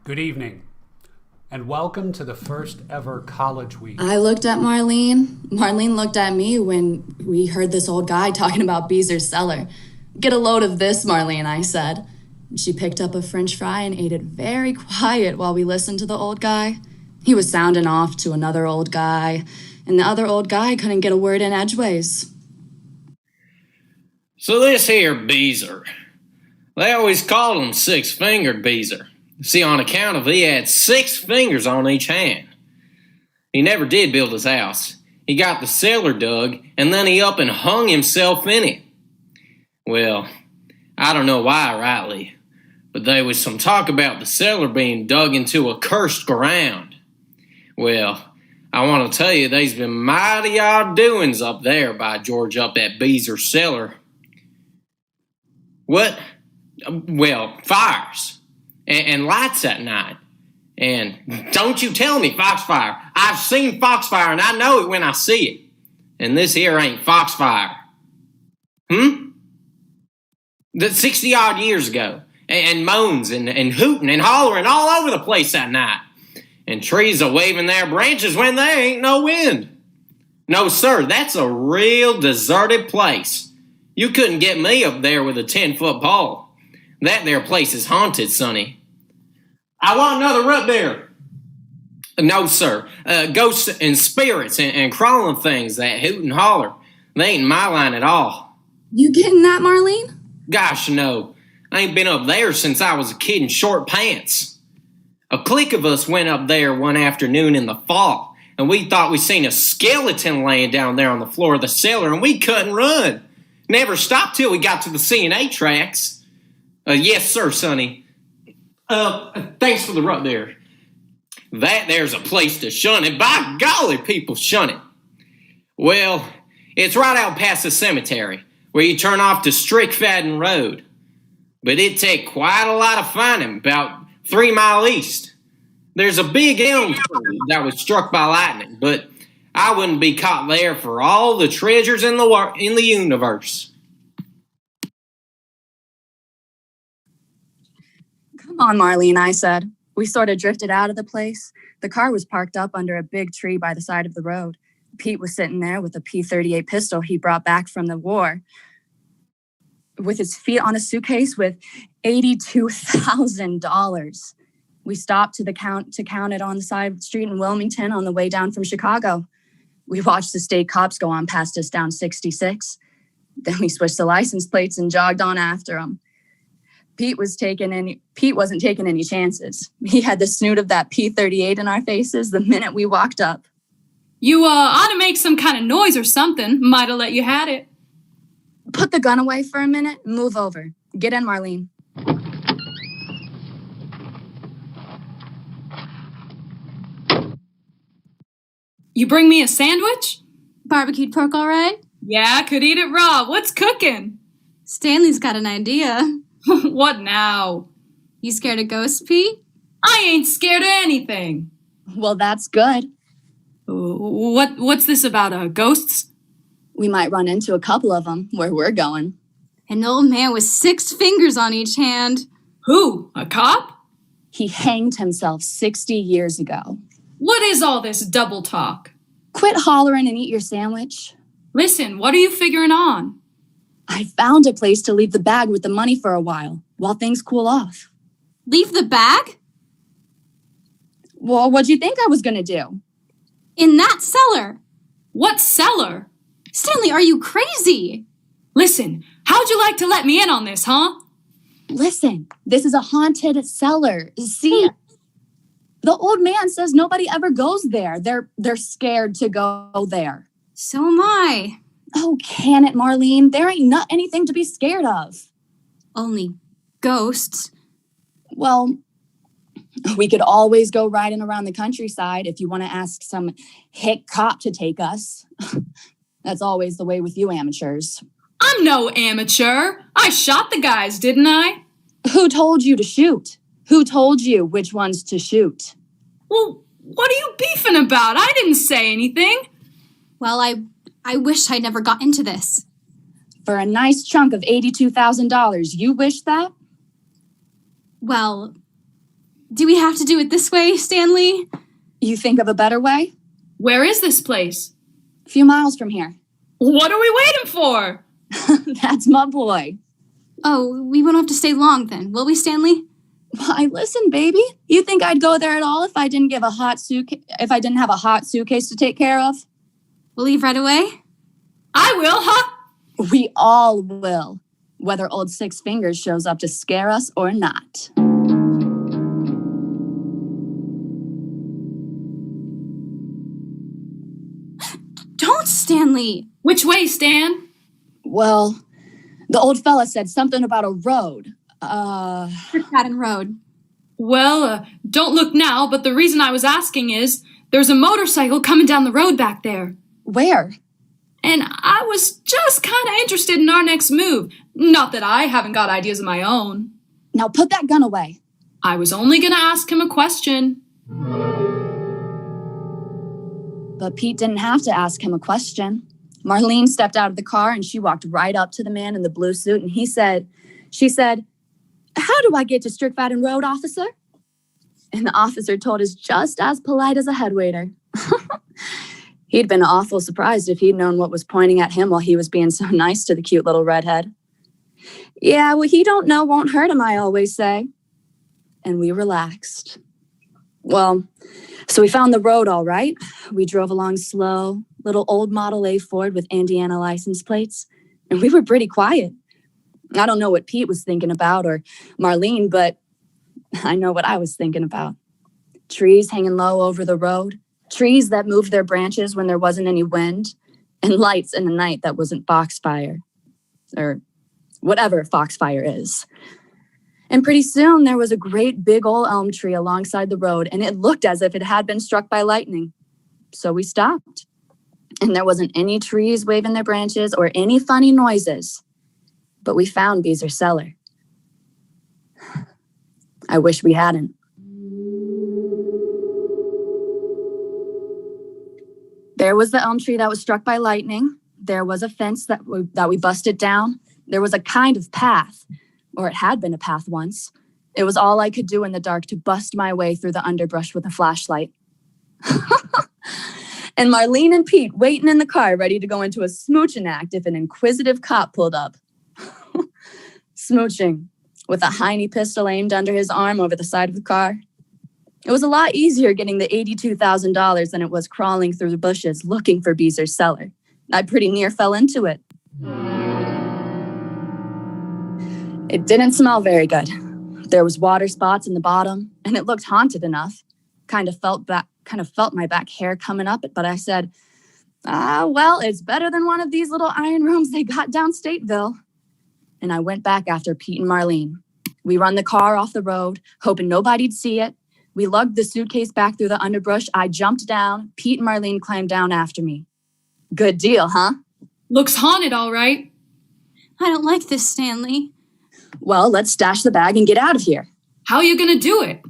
Good evening, and welcome to the first ever college week. I looked at Marlene. Marlene looked at me when we heard this old guy talking about Beezer's Cellar. "Get a load of this, Marlene," I said. She picked up a French fry and ate it very quiet while we listened to the old guy. He was sounding off to another old guy, and the other old guy couldn't get a word in edgeways. So this here Beezer, they always called him Six-Fingered Beezer. See, on account of he had 6 fingers on each hand. He never did build his house. He got the cellar dug, and then he up and hung himself in it. Well, I don't know why rightly, but there was some talk about the cellar being dug into a cursed ground. Well, I want to tell you, there's been mighty odd doings up there, by George, up at Beezer's Cellar. What? Well, fires. And lights at night. And don't you tell me Foxfire. I've seen Foxfire, and I know it when I see it. And this here ain't Foxfire. That's 60-odd years ago. And moans and hooting and hollering all over the place that night. And trees are waving their branches when there ain't no wind. No, sir, that's a real deserted place. You couldn't get me up there with a 10-foot pole. That there place is haunted, sonny. I want another root beer. No, sir. Ghosts and spirits and crawling things that hoot and holler. They ain't my line at all. You getting that, Marlene? Gosh, no. I ain't been up there since I was a kid in short pants. A clique of us went up there one afternoon in the fall, and we thought we seen a skeleton laying down there on the floor of the cellar, and we couldn't run. Never stopped till we got to the C&A tracks. Yes, sir, sonny. Thanks for the rub there. That there's a place to shun it. By golly, people shun it. Well, it's right out past the cemetery, where you turn off to Strickfaden Road. But it'd take quite a lot of finding, about 3 mile east. There's a big elm tree that was struck by lightning, but I wouldn't be caught there for all the treasures in the universe. Come on, Marlene, I said. We sort of drifted out of the place. The car was parked up under a big tree by the side of the road. Pete was sitting there with a P-38 pistol he brought back from the war, with his feet on a suitcase with $82,000. We stopped to count it on the side of the street in Wilmington on the way down from Chicago. We watched the state cops go on past us down 66. Then we switched the license plates and jogged on after them. Pete wasn't taking any chances. He had the snoot of that P-38 in our faces the minute we walked up. You ought to make some kind of noise or something. Might have let you had it. Put the gun away for a minute and move over. Get in, Marlene. You bring me a sandwich? Barbecued pork all right? Yeah, could eat it raw. What's cooking? Stanley's got an idea. What now? You scared of ghosts, Pete? I ain't scared of anything. Well, that's good. What's this about, ghosts? We might run into a couple of them where we're going. An old man with 6 fingers on each hand. Who? A cop? He hanged himself 60 years ago. What is all this double talk? Quit hollering and eat your sandwich. Listen, what are you figuring on? I found a place to leave the bag with the money for a while things cool off. Leave the bag? Well, what'd you think I was gonna do? In that cellar. What cellar? Stanley, are you crazy? Listen, how'd you like to let me in on this, huh? Listen, this is a haunted cellar. See, the old man says nobody ever goes there. They're scared to go there. So am I. Oh, can it, Marlene? There ain't anything to be scared of. Only ghosts. Well, we could always go riding around the countryside if you want to ask some hick cop to take us. That's always the way with you amateurs. I'm no amateur. I shot the guys, didn't I? Who told you to shoot? Who told you which ones to shoot? Well, what are you beefing about? I didn't say anything. Well, I wish I'd never got into this. For a nice chunk of $82,000, you wish that? Well, do we have to do it this way, Stanley? You think of a better way? Where is this place? A few miles from here. What are we waiting for? That's my boy. Oh, we won't have to stay long then, will we, Stanley? Why, listen, baby. You think I'd go there at all if I didn't have a hot suitcase to take care of? We'll leave right away? I will, huh? We all will, whether old Six Fingers shows up to scare us or not. Don't, Stanley. Which way, Stan? Well, the old fella said something about a road. Madden Road. Well, don't look now, but the reason I was asking is there's a motorcycle coming down the road back there. Where? And I was just kind of interested in our next move. Not that I haven't got ideas of my own. Now put that gun away. I was only going to ask him a question. But Pete didn't have to ask him a question. Marlene stepped out of the car and she walked right up to the man in the blue suit and she said, "How do I get to Strickfaden Road, officer?" And the officer told us just as polite as a head waiter. He'd been awful surprised if he'd known what was pointing at him while he was being so nice to the cute little redhead. Yeah, what he don't know won't hurt him, I always say. And we relaxed. Well, so we found the road all right. We drove along slow, little old Model A Ford with Indiana license plates, and we were pretty quiet. I don't know what Pete was thinking about or Marlene, but I know what I was thinking about. Trees hanging low over the road, trees that moved their branches when there wasn't any wind, and lights in the night that wasn't foxfire, or whatever foxfire is. And pretty soon there was a great big old elm tree alongside the road, and it looked as if it had been struck by lightning. So we stopped, and there wasn't any trees waving their branches or any funny noises. But we found Beezer Cellar. I wish we hadn't. There was the elm tree that was struck by lightning. There was a fence that we busted down. There was a kind of path, or it had been a path once. It was all I could do in the dark to bust my way through the underbrush with a flashlight. And Marlene and Pete waiting in the car ready to go into a smooching act if an inquisitive cop pulled up. Smooching with a hiney pistol aimed under his arm over the side of the car. It was a lot easier getting the $82,000 than it was crawling through the bushes looking for Beezer's cellar. I pretty near fell into it. It didn't smell very good. There was water spots in the bottom, and it looked haunted enough. Kind of felt my back hair coming up, but I said, Well, it's better than one of these little iron rooms they got downstateville. And I went back after Pete and Marlene. We run the car off the road, hoping nobody'd see it. We lugged the suitcase back through the underbrush. I jumped down. Pete and Marlene climbed down after me. Good deal, huh? Looks haunted, all right. I don't like this, Stanley. Well, let's stash the bag and get out of here. How are you gonna do it?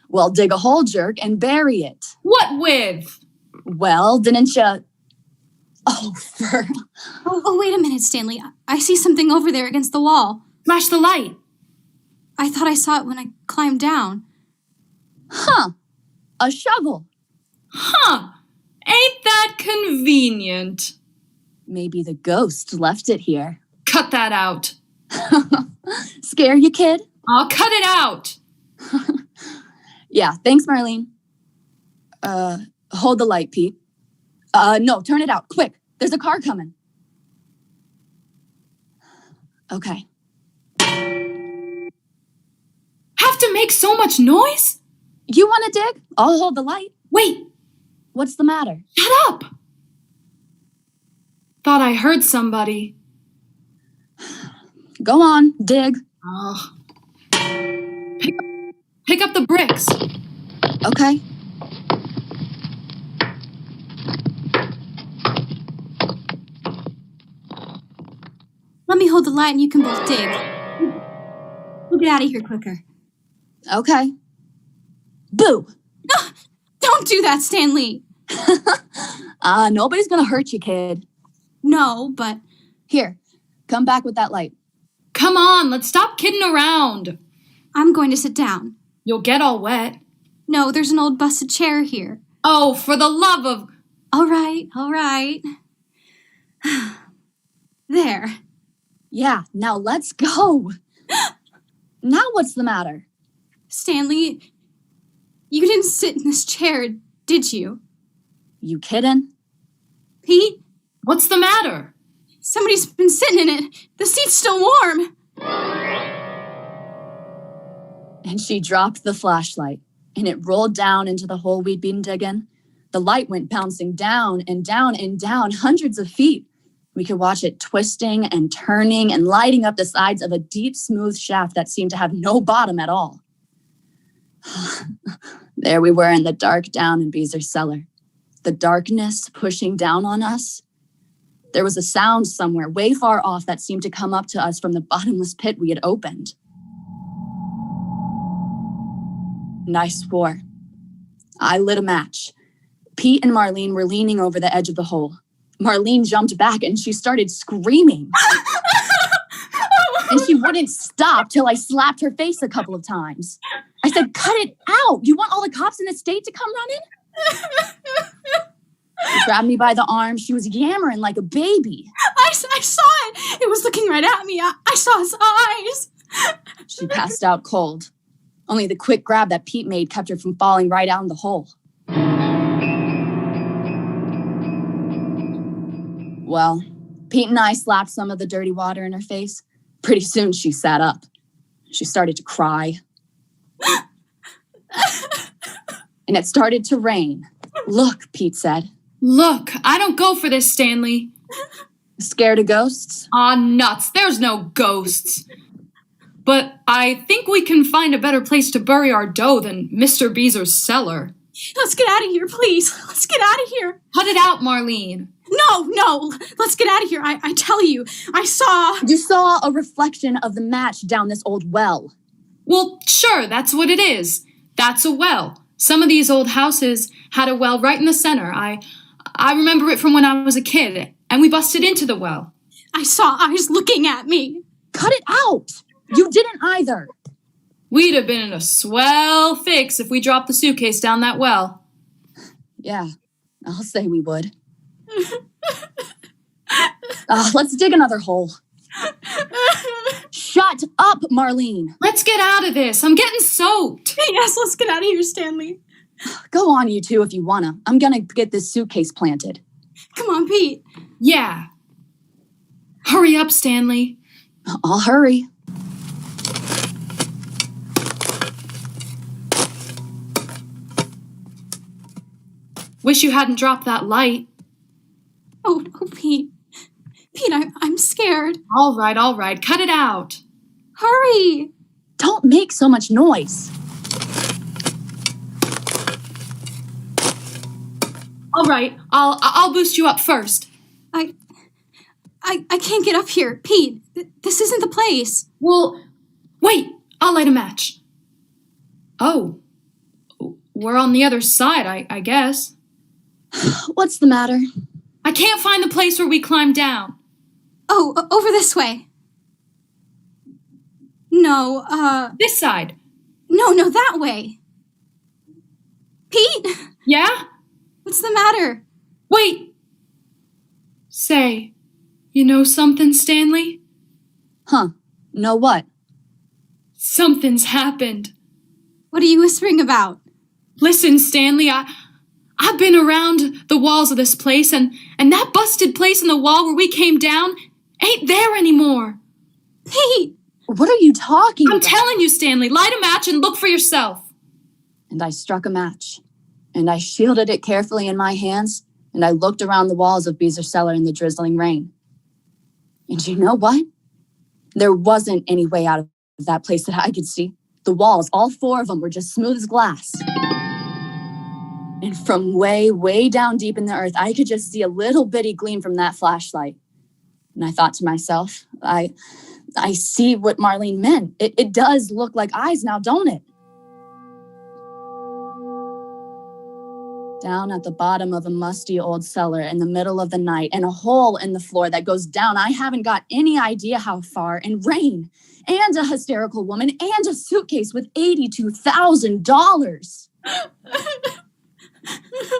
Well, dig a hole, jerk, and bury it. What with? Well, didn't you... Oh, Oh, wait a minute, Stanley. I see something over there against the wall. Flash the light. I thought I saw it when I climbed down. Huh. A shovel. Huh. Ain't that convenient? Maybe the ghost left it here. Cut that out. Scare you, kid? I'll cut it out. Yeah, thanks, Marlene. Hold the light, Pete. No, turn it out, quick. There's a car coming. Okay. Have to make so much noise? You want to dig? I'll hold the light. Wait, What's the matter? shut up. Thought I heard somebody. Go on, dig. Oh. Pick up the bricks. Okay. Let me hold the light and you can both dig. We'll get out of here quicker. Okay. Boo! Don't do that, Stanley. Nobody's gonna hurt you, kid. No, but Here, come back with that light. Come on, let's stop kidding around. I'm going to sit down. You'll get all wet. No, there's an old busted chair here. Oh, for the love of... All right. There. Yeah, now let's go. Now what's the matter? Stanley, you didn't sit in this chair, did you? You kidding? Pete, What's the matter? somebody's been sitting in it. The seat's still warm. And she dropped the flashlight, and it rolled down into the hole we'd been digging. The light went bouncing down and down and down, hundreds of feet. We could watch it twisting and turning and lighting up the sides of a deep, smooth shaft that seemed to have no bottom at all. There we were in the dark down in Beezer's cellar. The darkness pushing down on us. There was a sound somewhere way far off that seemed to come up to us from the bottomless pit we had opened. And I swore. I lit a match. Pete and Marlene were leaning over the edge of the hole. Marlene jumped back and she started screaming. And she wouldn't stop till I slapped her face a couple of times. I said, cut it out. You want all the cops in the state to come running? She grabbed me by the arm. She was yammering like a baby. I saw it. It was looking right at me. I saw his eyes. She passed out cold. Only the quick grab that Pete made kept her from falling right out in the hole. Well, Pete and I slapped some of the dirty water in her face. Pretty soon she sat up. She started to cry. And it started to rain. Look, Pete said. Look, I don't go for this, Stanley. Scared of ghosts? Aw, nuts. There's no ghosts. But I think we can find a better place to bury our dough than Mr. Beezer's cellar. Let's get out of here, please. Let's get out of here. Cut it out, Marlene. No. Let's get out of here. I tell you, I saw... You saw a reflection of the match down this old well. Well, sure, that's what it is. That's a well. Some of these old houses had a well right in the center. I remember it from when I was a kid, and we busted into the well. I saw eyes looking at me. Cut it out! You didn't either. We'd have been in a swell fix if we dropped the suitcase down that well. Yeah, I'll say we would. Let's dig another hole. Shut up, Marlene. Let's get out of this. I'm getting soaked. Yes, let's get out of here, Stanley. Go on, you two, if you wanna. I'm gonna get this suitcase planted. Come on, Pete. Yeah. Hurry up, Stanley. I'll hurry. Wish you hadn't dropped that light. Oh, Pete. Pete, I'm scared. All right. Cut it out. Hurry. Don't make so much noise. All right, I'll boost you up first. I can't get up here. Pete, this isn't the place. Well, wait, I'll light a match. Oh, we're on the other side, I guess. What's the matter? I can't find the place where we climbed down. Oh, over this way. No, This side. No, that way. Pete? Yeah? What's the matter? Wait! Say, you know something, Stanley? Huh? Know what? Something's happened. What are you whispering about? Listen, Stanley, I've been around the walls of this place, and that busted place in the wall where we came down ain't there anymore. Pete! What are you talking I'm about? telling you, Stanley, light a match and look for yourself. And I struck a match, and I shielded it carefully in my hands, and I looked around the walls of Beezer Cellar in the drizzling rain. And you know what? There wasn't any way out of that place that I could see. The walls, all 4 of them, were just smooth as glass. And from way, way down deep in the earth, I could just see a little bitty gleam from that flashlight. And I thought to myself, I see what Marlene meant. It does look like eyes now, don't it? Down at the bottom of a musty old cellar in the middle of the night, and a hole in the floor that goes down, I haven't got any idea how far, and rain, and a hysterical woman, and a suitcase with $82,000.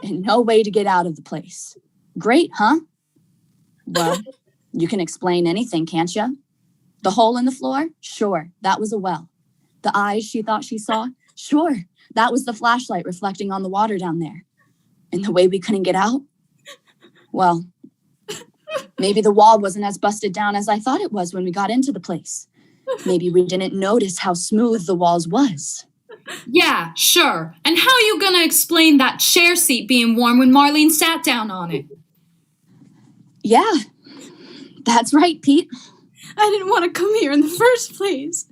And no way to get out of the place. Great, huh? Well, you can explain anything, can't you? The hole in the floor? Sure, that was a well. The eyes she thought she saw? Sure, that was the flashlight reflecting on the water down there. And the way we couldn't get out? Well, maybe the wall wasn't as busted down as I thought it was when we got into the place. Maybe we didn't notice how smooth the walls was. Yeah, sure. And how are you gonna explain that chair seat being warm when Marlene sat down on it? Yeah, that's right, Pete. I didn't want to come here in the first place.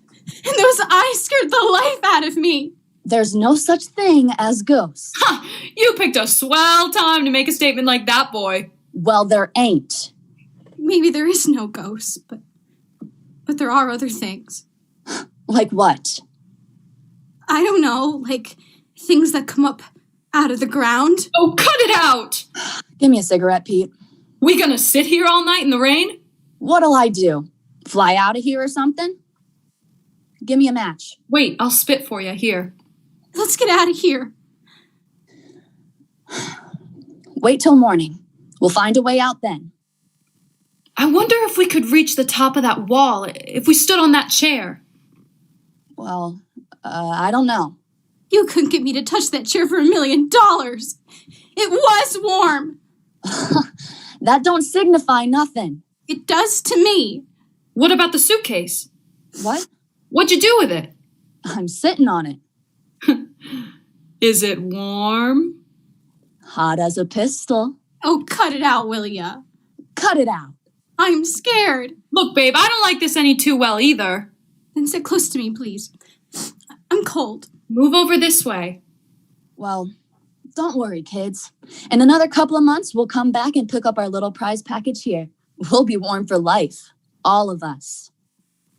And those eyes scared the life out of me. There's no such thing as ghosts. Ha! You picked a swell time to make a statement like that, boy. Well, there ain't. Maybe there is no ghost, but there are other things. Like what? I don't know, like things that come up out of the ground. Oh, cut it out! Give me a cigarette, Pete. We gonna sit here all night in the rain? What'll I do? Fly out of here or something? Give me a match. Wait, I'll spit for you here. Let's get out of here. Wait till morning. We'll find a way out then. I wonder if we could reach the top of that wall if we stood on that chair. Well, I don't know. You couldn't get me to touch that chair for $1 million. It was warm. That don't signify nothing. It does to me. What about the suitcase? What? What'd you do with it? I'm sitting on it. Is it warm? Hot as a pistol. Oh, cut it out, will ya? Cut it out. I'm scared. Look, babe, I don't like this any too well either. Then sit close to me, please. I'm cold. Move over this way. Well, don't worry, kids. In another couple of months, we'll come back and pick up our little prize package here. We'll be warm for life. All of us.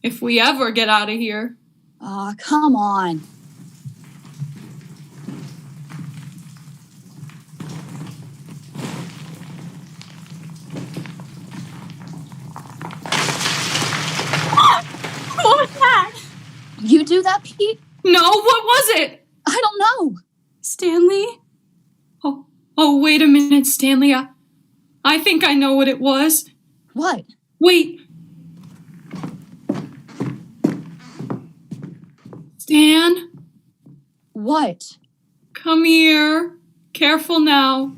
If we ever get out of here. Aw, come on. What was that? You do that, Pete? No, what was it? I don't know. Stanley? Oh, wait a minute, Stanley. I think I know what it was. What? Wait. Stan, What? come here. Careful now.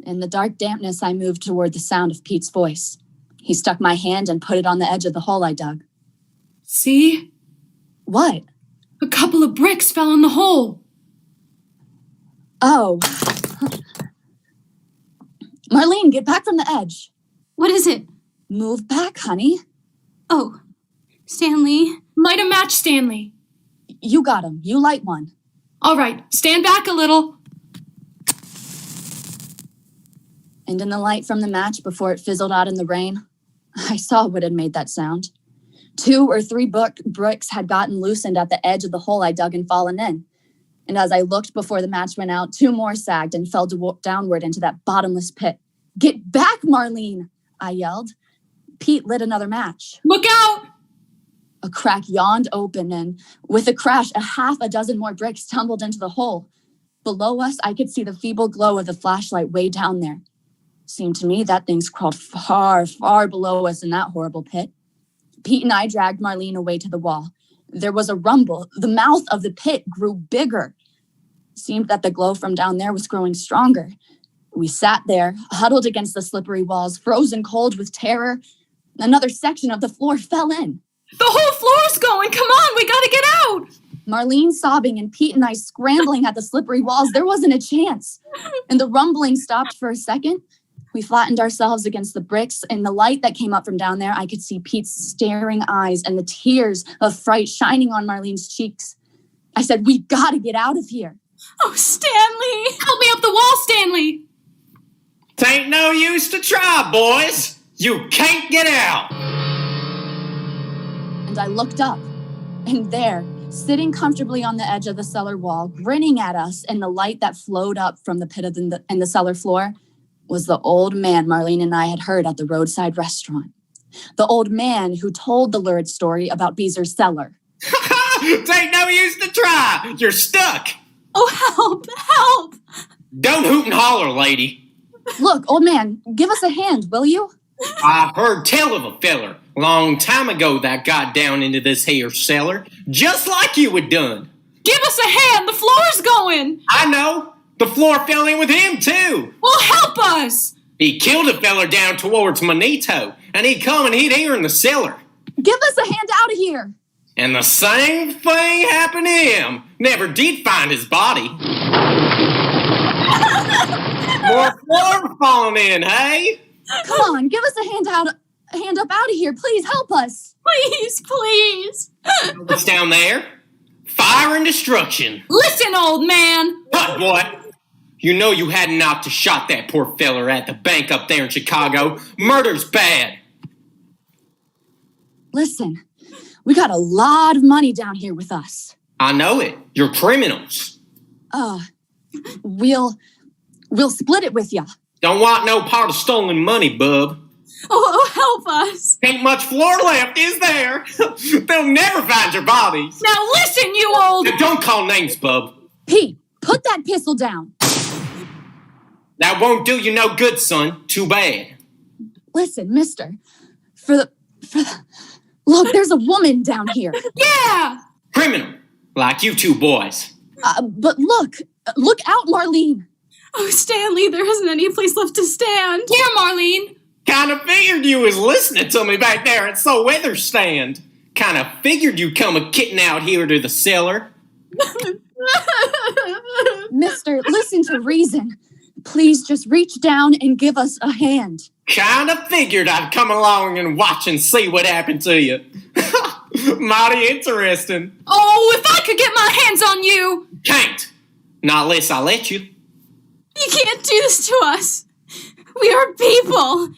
In the dark dampness, I moved toward the sound of Pete's voice. He stuck my hand and put it on the edge of the hole I dug. See? What? A couple of bricks fell in the hole. Oh, Marlene, get back from the edge. What is it? Move back, honey. Oh, Stanley. Light a match, Stanley. You got him. You light one. All right, stand back a little. And in the light from the match before it fizzled out in the rain, I saw what had made that sound. 2 or 3 bricks had gotten loosened at the edge of the hole I dug and fallen in. And as I looked before the match went out, 2 more sagged and fell downward into that bottomless pit. Get back, Marlene, I yelled. Pete lit another match. Look out! A crack yawned open, and with a crash, a half a dozen more bricks tumbled into the hole. Below us, I could see the feeble glow of the flashlight way down there. Seemed to me that things crawled far, far below us in that horrible pit. Pete and I dragged Marlene away to the wall. There was a rumble. The mouth of the pit grew bigger. Seemed that the glow from down there was growing stronger. We sat there, huddled against the slippery walls, frozen cold with terror. Another section of the floor fell in. The whole floor's going! Come on, we gotta get out! Marlene sobbing and Pete and I scrambling at the slippery walls. There wasn't a chance. And the rumbling stopped for a second. We flattened ourselves against the bricks. In the light that came up from down there, I could see Pete's staring eyes and the tears of fright shining on Marlene's cheeks. I said, we gotta get out of here. Oh, Stanley! Help me up the wall, Stanley! Tain't no use to try, boys. You can't get out. And I looked up, and there, sitting comfortably on the edge of the cellar wall, grinning at us in the light that flowed up from the pit of the cellar floor, was the old man Marlene and I had heard at the roadside restaurant. The old man who told the lurid story about Beezer's cellar. Tain't no use to try. You're stuck. Oh, help! Help! Don't hoot and holler, lady. Look, old man, give us a hand, will you? I've heard tell of a feller long time ago that got down into this here cellar, just like you had done. Give us a hand! The floor's going! I know. The floor fell in with him, too. Well, help us! He killed a feller down towards Manito, and he'd come and hid here in the cellar. Give us a hand out of here. And the same thing happened to him. Never did find his body. More floor falling in, hey? Come on, give us a hand up out of here. Please help us. Please, please! What's down there? Fire and destruction. Listen, old man! What, boy? You know you hadn't ought to shot that poor feller at the bank up there in Chicago. Murder's bad. Listen, we got a lot of money down here with us. I know it. You're criminals. We'll split it with ya. Don't want no part of stolen money, bub. Oh, help us! Ain't much floor left, is there? They'll never find your bodies. Now listen, you old... Now, don't call names, bub. Pete, put that pistol down. That won't do you no good, son. Too bad. Listen, mister, look, there's a woman down here. Yeah! Criminal, like you two boys. But look out, Marlene. Oh, Stanley, there isn't any place left to stand. Here, Marlene! Kinda figured you was listening to me back there at So Weather Stand. Kinda figured you'd come a-kitting out here to the cellar. Mister, listen to reason. Please just reach down and give us a hand. Kinda figured I'd come along and watch and see what happened to you. Mighty interesting. Oh, if I could get my hands on you! Can't. Not unless I let you. You can't do this to us. We are people.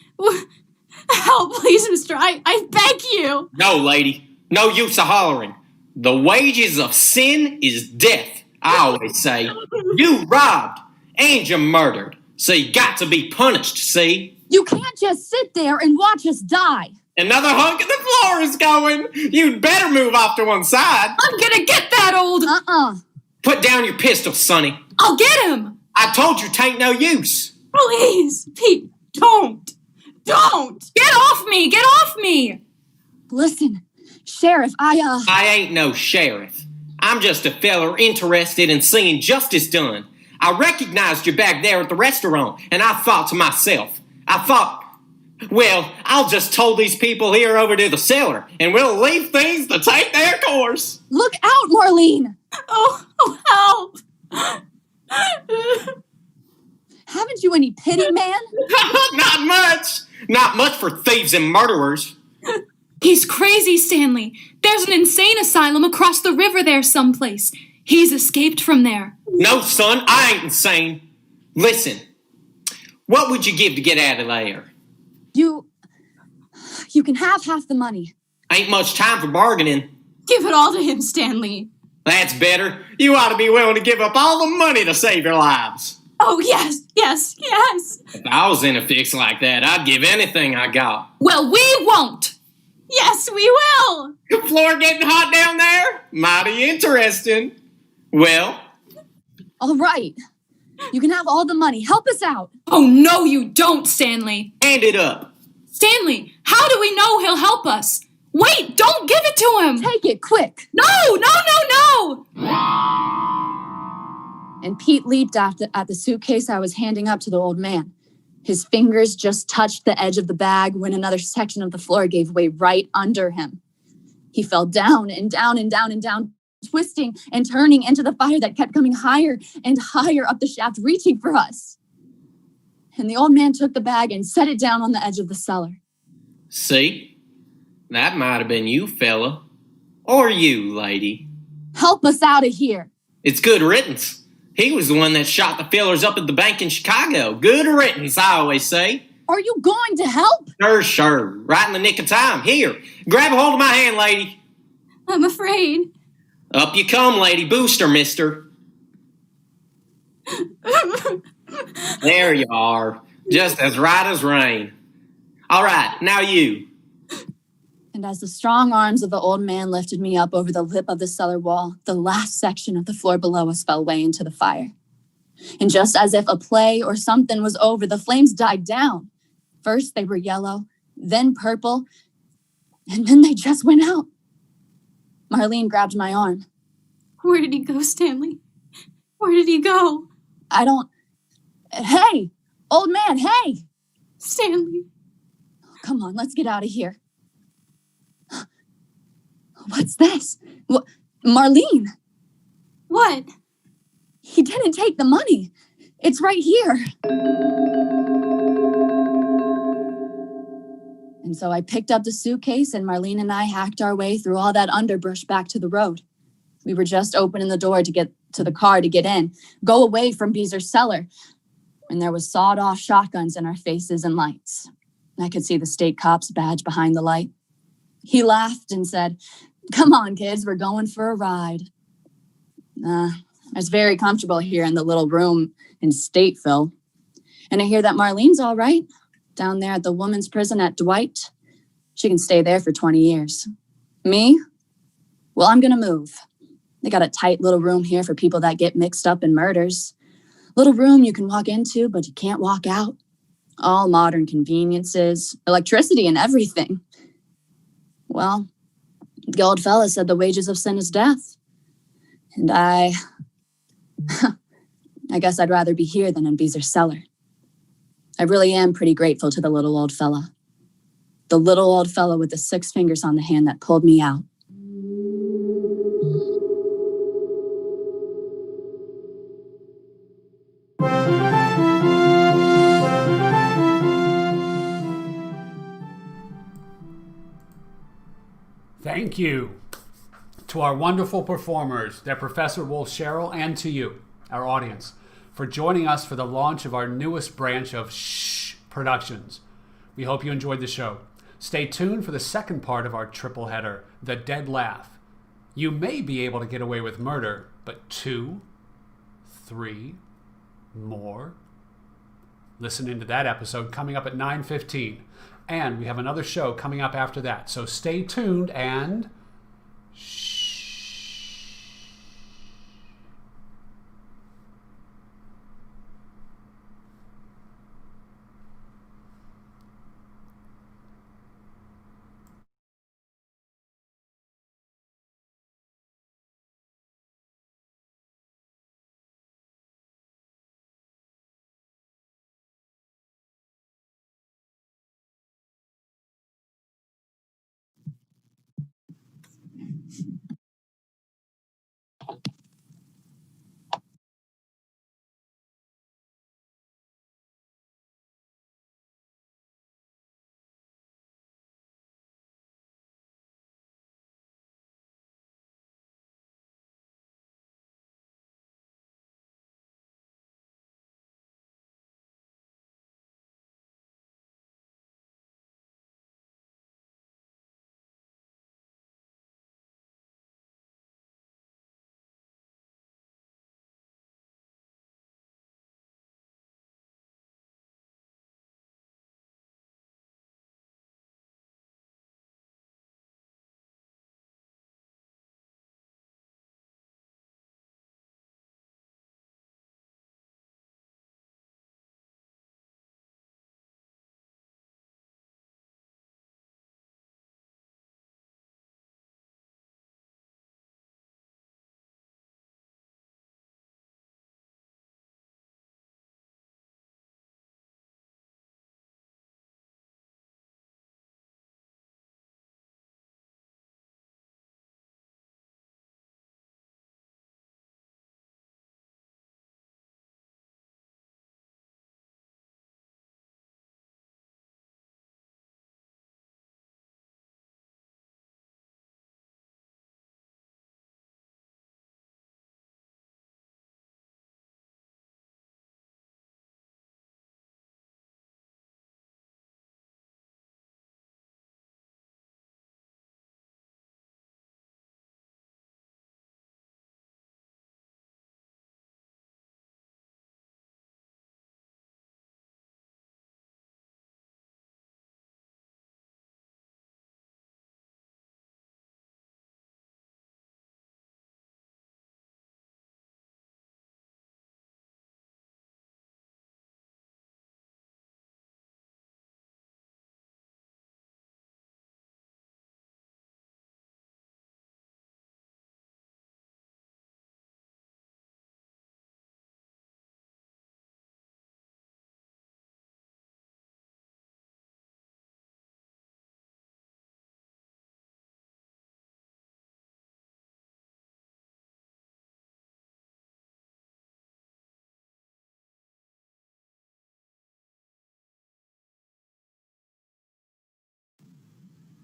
Help, please, mister. I beg you. No, lady. No use of hollering. The wages of sin is death, I always say. You robbed and you murdered. So you got to be punished, see? You can't just sit there and watch us die. Another hunk of the floor is going. You'd better move off to one side. I'm gonna get that old... Put down your pistol, Sonny. I'll get him! I told you 'tain't no use. Please, Pete, don't. Don't. Get off me! Get off me! Listen, Sheriff, I ain't no sheriff. I'm just a feller interested in seeing justice done. I recognized you back there at the restaurant, and I thought to myself, well, I'll just tow these people here over to the cellar, and we'll leave things to take their course. Look out, Marlene! Oh, help! Haven't you any pity, man? Not much. Not much for thieves and murderers. He's crazy, Stanley. There's an insane asylum across the river there someplace. He's escaped from there. No, son, I ain't insane. Listen, what would you give to get out of there? You can have half the money. Ain't much time for bargaining. Give it all to him, Stanley. That's better. You ought to be willing to give up all the money to save your lives. Oh, yes. If I was in a fix like that, I'd give anything I got. Well, we won't. Yes, we will. The floor getting hot down there? Mighty interesting. Well? All right. You can have all the money. Help us out. Oh, no, you don't, Stanley. Hand it up. Stanley, how do we know he'll help us? Wait, don't give it to him. Take it, quick. No. And Pete leaped at the suitcase I was handing up to the old man. His fingers just touched the edge of the bag when another section of the floor gave way right under him. He fell down and down and down and down, twisting and turning into the fire that kept coming higher and higher up the shaft, reaching for us. And the old man took the bag and set it down on the edge of the cellar. See? That might have been you, fella. Or you, lady. Help us out of here. It's good riddance. He was the one that shot the fillers up at the bank in Chicago. Good riddance, I always say. Are you going to help? Sure. Right in the nick of time. Here, grab a hold of my hand, lady. I'm afraid. Up you come, lady. Booster, mister. There you are. Just as right as rain. All right, now you. And as the strong arms of the old man lifted me up over the lip of the cellar wall, the last section of the floor below us fell way into the fire. And just as if a play or something was over, the flames died down. First they were yellow, then purple, and then they just went out. Marlene grabbed my arm. Where did he go, Stanley? Where did he go? Hey, old man, hey! Stanley. Come on, let's get out of here. What's this? Marlene. What? He didn't take the money. It's right here. And so I picked up the suitcase and Marlene and I hacked our way through all that underbrush back to the road. We were just opening the door to get to the car to get in, go away from Beezer's cellar. And there was sawed-off shotguns in our faces and lights. I could see the state cop's badge behind the light. He laughed and said, "Come on, kids, we're going for a ride." It's very comfortable here in the little room in Stateville. And I hear that Marlene's all right, down there at the women's prison at Dwight. She can stay there for 20 years. Me? Well, I'm gonna move. They got a tight little room here for people that get mixed up in murders. Little room you can walk into, but you can't walk out. All modern conveniences, electricity and everything. Well, the old fella said the wages of sin is death. And I guess I'd rather be here than in Beezer's cellar. I really am pretty grateful to the little old fella. The little old fella with the 6 fingers on the hand that pulled me out. Thank you to our wonderful performers, their Professor Wolf Sherrill, and to you, our audience, for joining us for the launch of our newest branch of Shhh Productions. We hope you enjoyed the show. Stay tuned for the second part of our triple header, The Dead Laugh. You may be able to get away with murder, but 2, 3 more. Listen into that episode coming up at 9:15. And we have another show coming up after that. So stay tuned and shh.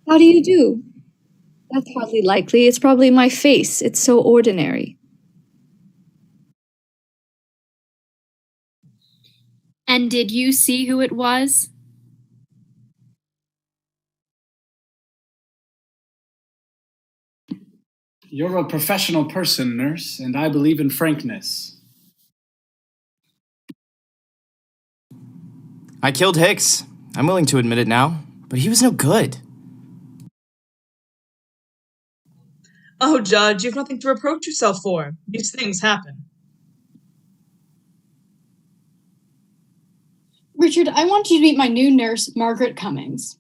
How do you do? That's hardly likely. It's probably my face. It's so ordinary. And did you see who it was? You're a professional person, nurse, and I believe in frankness. I killed Hicks. I'm willing to admit it now, but he was no good. Oh, Judge, you've nothing to reproach yourself for. These things happen. Richard, I want you to meet my new nurse, Margaret Cummings.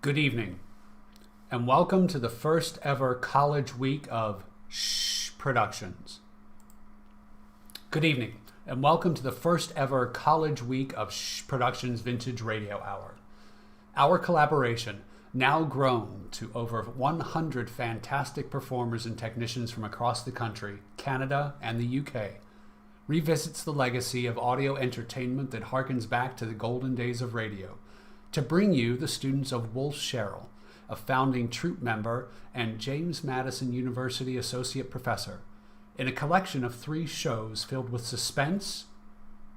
Good evening, and welcome to the first ever college week of Shhh Productions. Good evening, and welcome to the first ever college week of Shhh Productions Vintage Radio Hour. Our collaboration, now grown to over 100 fantastic performers and technicians from across the country, Canada, and the UK, revisits the legacy of audio entertainment that harkens back to the golden days of radio, to bring you the students of Wolf Sherrill, a founding troupe member and James Madison University associate professor, in a collection of 3 shows filled with suspense,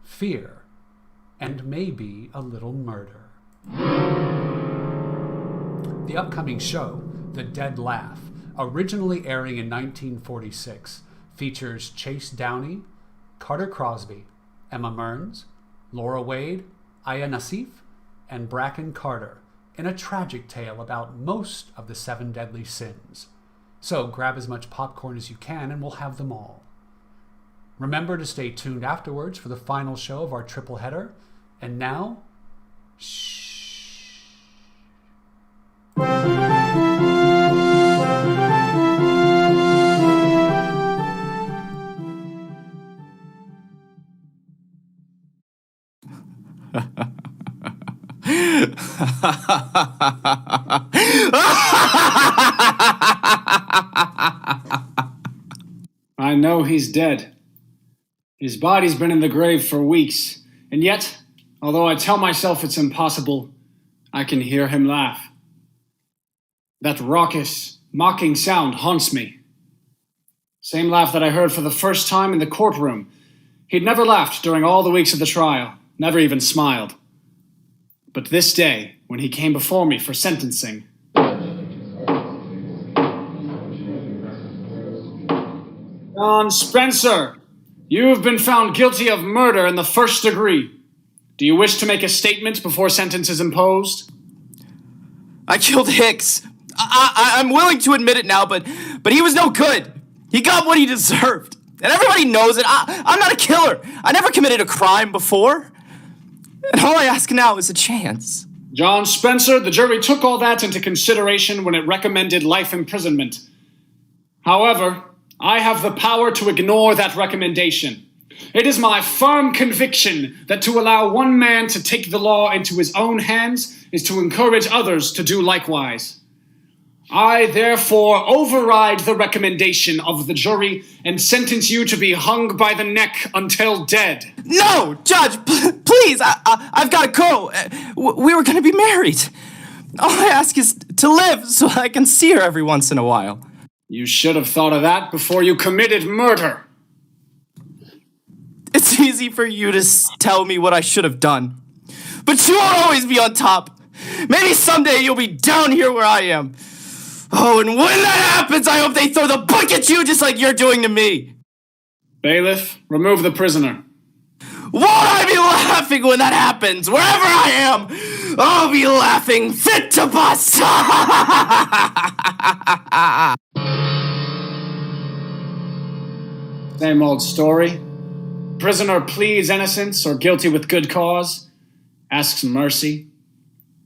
fear, and maybe a little murder. The upcoming show, The Dead Laugh, originally airing in 1946, features Chase Downey, Carter Crosby, Emma Mearns, Laura Wade, Nassif and Bracken Carter, in a tragic tale about most of the 7 deadly sins. So grab as much popcorn as you can and we'll have them all. Remember to stay tuned afterwards for the final show of our triple header. And now, shh. I know he's dead. His body's been in the grave for weeks, and yet, although I tell myself it's impossible, I can hear him laugh. That raucous, mocking sound haunts me. Same laugh that I heard for the first time in the courtroom. He'd never laughed during all the weeks of the trial, never even smiled. But this day, when he came before me for sentencing, John Spencer, you have been found guilty of murder in the 1st degree. Do you wish to make a statement before sentence is imposed? I killed Hicks. I'm willing to admit it now, but he was no good. He got what he deserved. And everybody knows it. I'm not a killer. I never committed a crime before. And all I ask now is a chance. John Spencer, the jury took all that into consideration when it recommended life imprisonment. However, I have the power to ignore that recommendation. It is my firm conviction that to allow one man to take the law into his own hands is to encourage others to do likewise. I therefore override the recommendation of the jury and sentence you to be hung by the neck until dead. No, Judge, please, I've got to go. We were going to be married. All I ask is to live so I can see her every once in a while. You should have thought of that before you committed murder. It's easy for you to tell me what I should have done. But you won't always be on top. Maybe someday you'll be down here where I am. Oh, and when that happens, I hope they throw the book at you just like you're doing to me. Bailiff, remove the prisoner. Won't I be laughing when that happens? Wherever I am, I'll be laughing fit to bust. Same old story. Prisoner pleads innocence or guilty with good cause, asks mercy.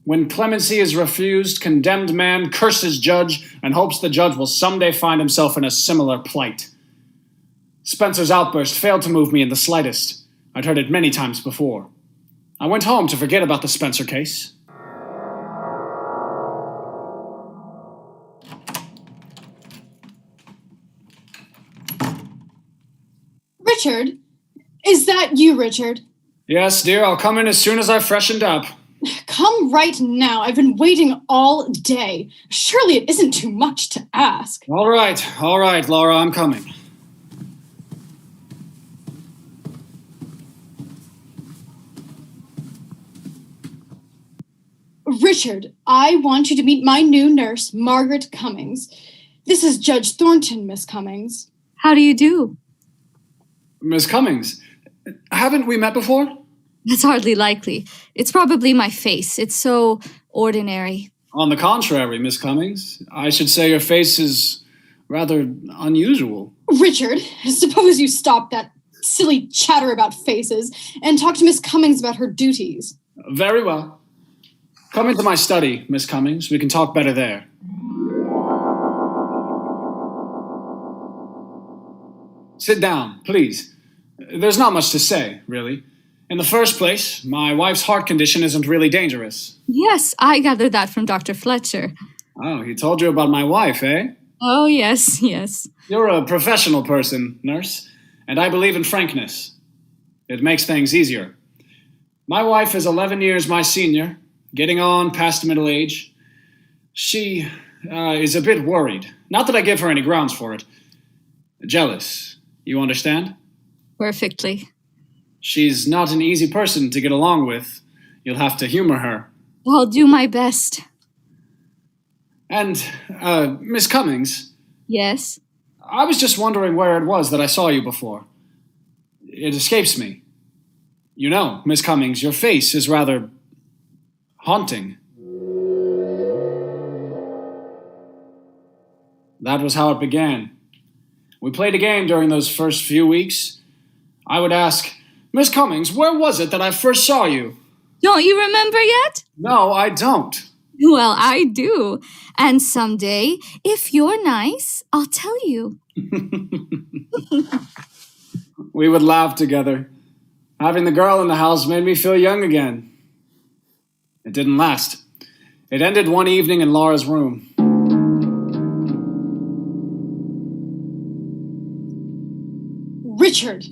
When clemency is refused, condemned man curses judge and hopes the judge will someday find himself in a similar plight. Spencer's outburst failed to move me in the slightest. I'd heard it many times before. I went home to forget about the Spencer case. Richard? Is that you, Richard? Yes, dear, I'll come in as soon as I've freshened up. Come right now. I've been waiting all day. Surely it isn't too much to ask. All right, Laura, I'm coming. Richard, I want you to meet my new nurse, Margaret Cummings. This is Judge Thornton, Miss Cummings. How do you do? Miss Cummings, haven't we met before? That's hardly likely. It's probably my face. It's so ordinary. On the contrary, Miss Cummings, I should say your face is rather unusual. Richard, suppose you stop that silly chatter about faces and talk to Miss Cummings about her duties. Very well. Come into my study, Miss Cummings. We can talk better there. Sit down, please. There's not much to say, really. In the first place, my wife's heart condition isn't really dangerous. Yes, I gathered that from Dr. Fletcher. Oh, he told you about my wife, eh? Oh, yes, yes. You're a professional person, nurse, and I believe in frankness. It makes things easier. My wife is 11 years my senior, getting on past middle age. She is a bit worried. Not that I give her any grounds for it. Jealous. You understand? Perfectly. She's not an easy person to get along with. You'll have to humor her. I'll do my best. And, Miss Cummings? Yes? I was just wondering where it was that I saw you before. It escapes me. You know, Miss Cummings, your face is rather haunting. That was how it began. We played a game during those first few weeks. I would ask, Miss Cummings, where was it that I first saw you? Don't you remember yet? No, I don't. Well, I do. And someday, if you're nice, I'll tell you. We would laugh together. Having the girl in the house made me feel young again. It didn't last. It ended one evening in Laura's room. Richard!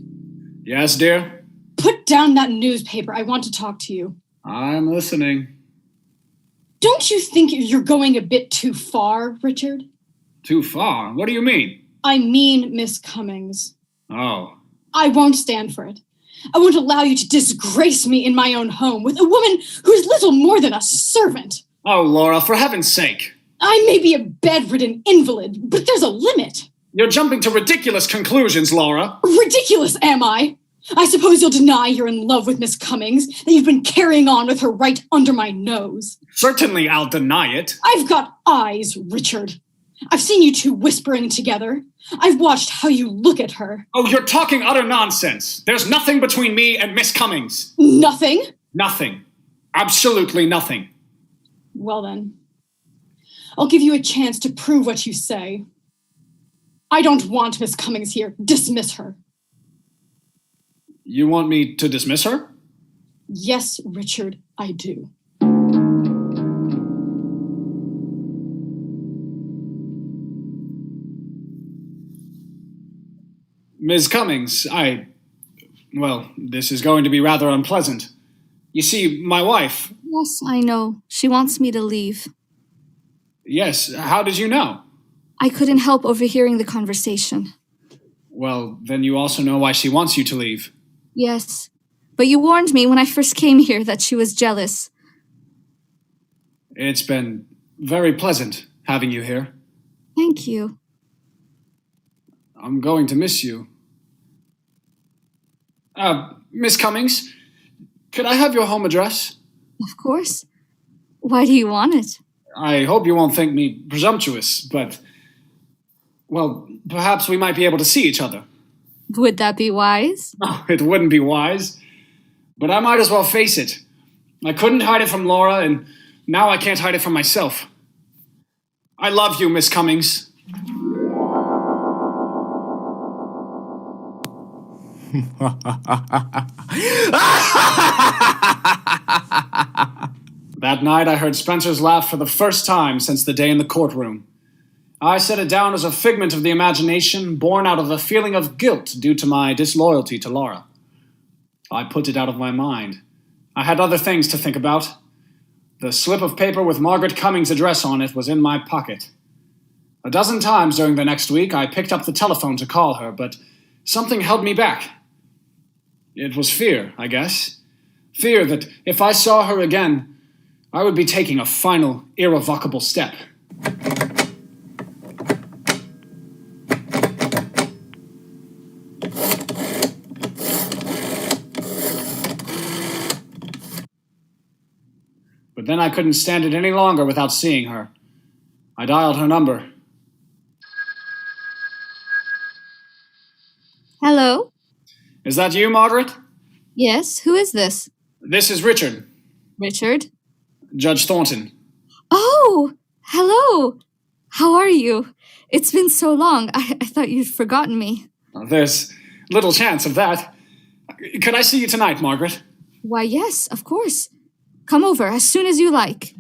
Yes, dear? Put down that newspaper. I want to talk to you. I'm listening. Don't you think you're going a bit too far, Richard? Too far? What do you mean? I mean, Miss Cummings. Oh. I won't stand for it. I won't allow you to disgrace me in my own home with a woman who's little more than a servant. Oh, Laura, for heaven's sake. I may be a bedridden invalid, but there's a limit. You're jumping to ridiculous conclusions, Laura. Ridiculous, am I? I suppose you'll deny you're in love with Miss Cummings, that you've been carrying on with her right under my nose. Certainly I'll deny it. I've got eyes, Richard. I've seen you two whispering together. I've watched how you look at her. Oh, you're talking utter nonsense. There's nothing between me and Miss Cummings. Nothing? Nothing. Absolutely nothing. Well then, I'll give you a chance to prove what you say. I don't want Miss Cummings here. Dismiss her. You want me to dismiss her? Yes, Richard, I do. Ms. Cummings, well, this is going to be rather unpleasant. You see, my wife... Yes, I know. She wants me to leave. Yes, how did you know? I couldn't help overhearing the conversation. Well, then you also know why she wants you to leave. Yes, but you warned me when I first came here that she was jealous. It's been very pleasant having you here. Thank you. I'm going to miss you. Miss Cummings, could I have your home address? Of course. Why do you want it? I hope you won't think me presumptuous, but, well, perhaps we might be able to see each other. Would that be wise? Oh, it wouldn't be wise, but I might as well face it. I couldn't hide it from Laura, and now I can't hide it from myself. I love you, Miss Cummings. That night I heard Spencer's laugh for the first time since the day in the courtroom. I set it down as a figment of the imagination born out of a feeling of guilt due to my disloyalty to Laura. I put it out of my mind. I had other things to think about. The slip of paper with Margaret Cummings' address on it was in my pocket. A dozen times during the next week I picked up the telephone to call her, but something held me back. It was fear, I guess. Fear that if I saw her again, I would be taking a final, irrevocable step. But then I couldn't stand it any longer without seeing her. I dialed her number. Hello? Is that you, Margaret? Yes, who is this? This is Richard. Richard? Judge Thornton. Oh, hello. How are you? It's been so long. I thought you'd forgotten me. There's little chance of that. Could I see you tonight, Margaret? Why, yes, of course. Come over as soon as you like.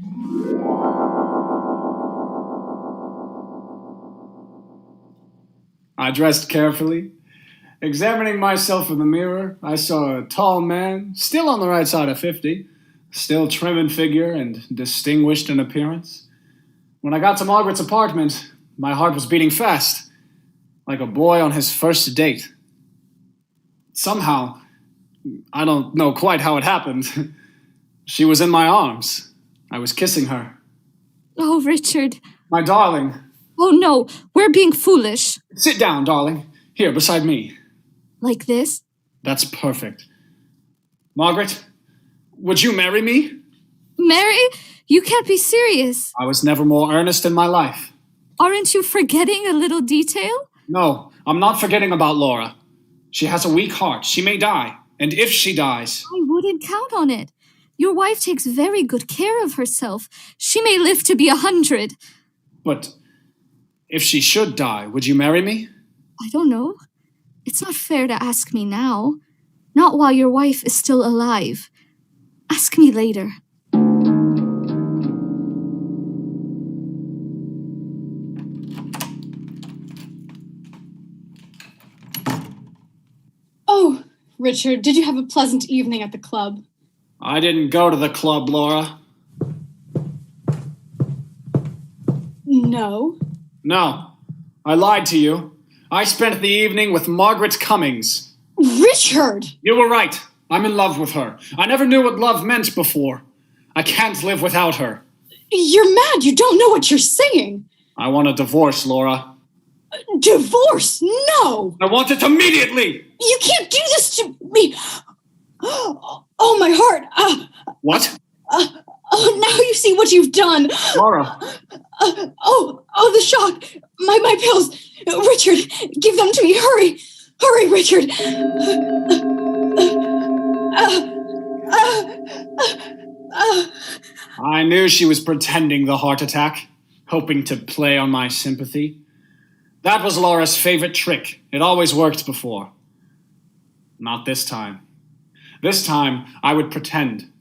I dressed carefully. Examining myself in the mirror, I saw a tall man, still on the right side of 50, still trim in figure and distinguished in appearance. When I got to Margaret's apartment, my heart was beating fast, like a boy on his first date. Somehow, I don't know quite how it happened, she was in my arms. I was kissing her. Oh, Richard. My darling. Oh, no, we're being foolish. Sit down, darling. Here, beside me. Like this? That's perfect. Margaret, would you marry me? Mary, you can't be serious. I was never more earnest in my life. Aren't you forgetting a little detail? No, I'm not forgetting about Laura. She has a weak heart. She may die. And if she dies... I wouldn't count on it. Your wife takes very good care of herself. She may live to be 100. But if she should die, would you marry me? I don't know. It's not fair to ask me now. Not while your wife is still alive. Ask me later. Oh, Richard, did you have a pleasant evening at the club? I didn't go to the club, Laura. No. No, I lied to you. I spent the evening with Margaret Cummings. Richard! You were right. I'm in love with her. I never knew what love meant before. I can't live without her. You're mad. You don't know what you're saying. I want a divorce, Laura. Divorce? No! I want it immediately! You can't do this to me! Oh, my heart! What? Oh, now you see what you've done! Laura! The shock! My pills! Richard, give them to me! Hurry! Hurry, Richard! I knew she was pretending the heart attack, hoping to play on my sympathy. That was Laura's favorite trick. It always worked before. Not this time. This time, I would pretend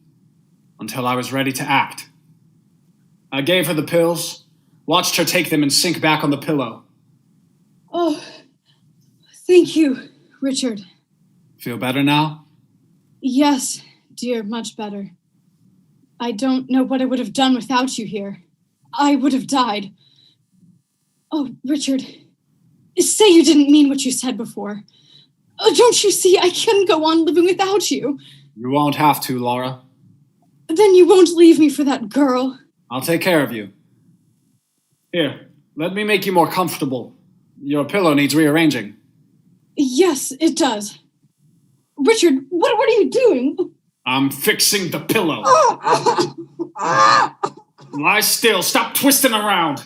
until I was ready to act. I gave her the pills, watched her take them and sink back on the pillow. Oh, thank you, Richard. Feel better now? Yes, dear, much better. I don't know what I would have done without you here. I would have died. Oh, Richard, say you didn't mean what you said before. Oh, don't you see I couldn't go on living without you? You won't have to, Laura. Then you won't leave me for that girl. I'll take care of you. Here, let me make you more comfortable. Your pillow needs rearranging. Yes, it does. Richard, what are you doing? I'm fixing the pillow. Lie still. Stop twisting around.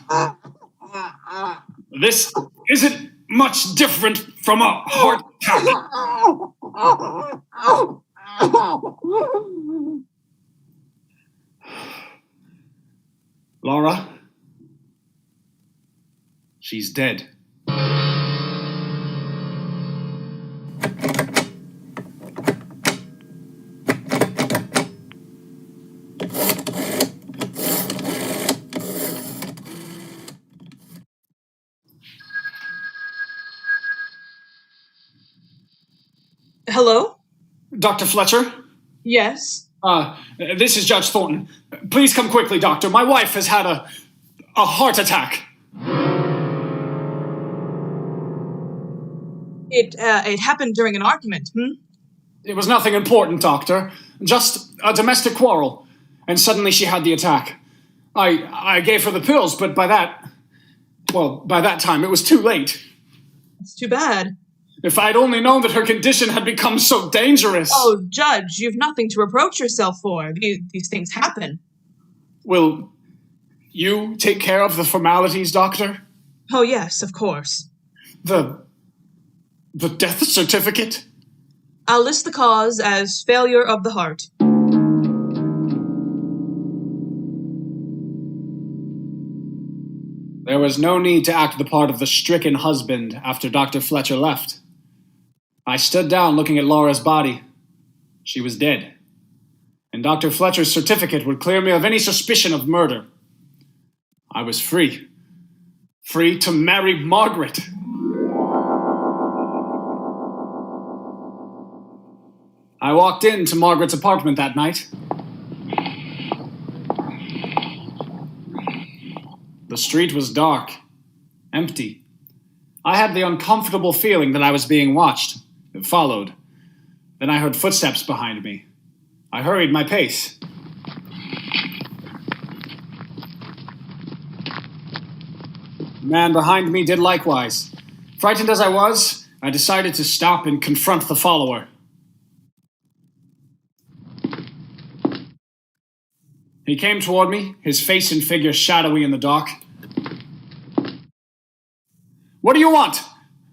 This isn't much different from a heart attack. Laura? She's dead. Hello? Dr. Fletcher? Yes? This is Judge Thornton. Please come quickly, Doctor. My wife has had a heart attack. It happened during an argument, It was nothing important, Doctor. Just a domestic quarrel. And suddenly she had the attack. I gave her the pills, but by that time it was too late. It's too bad. If I'd only known that her condition had become so dangerous. Oh, Judge, you've nothing to reproach yourself for. These things happen. Will you take care of the formalities, Doctor? Oh, yes, of course. The death certificate? I'll list the cause as failure of the heart. There was no need to act the part of the stricken husband after Dr. Fletcher left. I stood down looking at Laura's body. She was dead. And Dr. Fletcher's certificate would clear me of any suspicion of murder. I was free. Free to marry Margaret. I walked into Margaret's apartment that night. The street was dark, empty. I had the uncomfortable feeling that I was being watched. It followed. Then I heard footsteps behind me. I hurried my pace. The man behind me did likewise. Frightened as I was, I decided to stop and confront the follower. He came toward me, his face and figure shadowy in the dark. What do you want?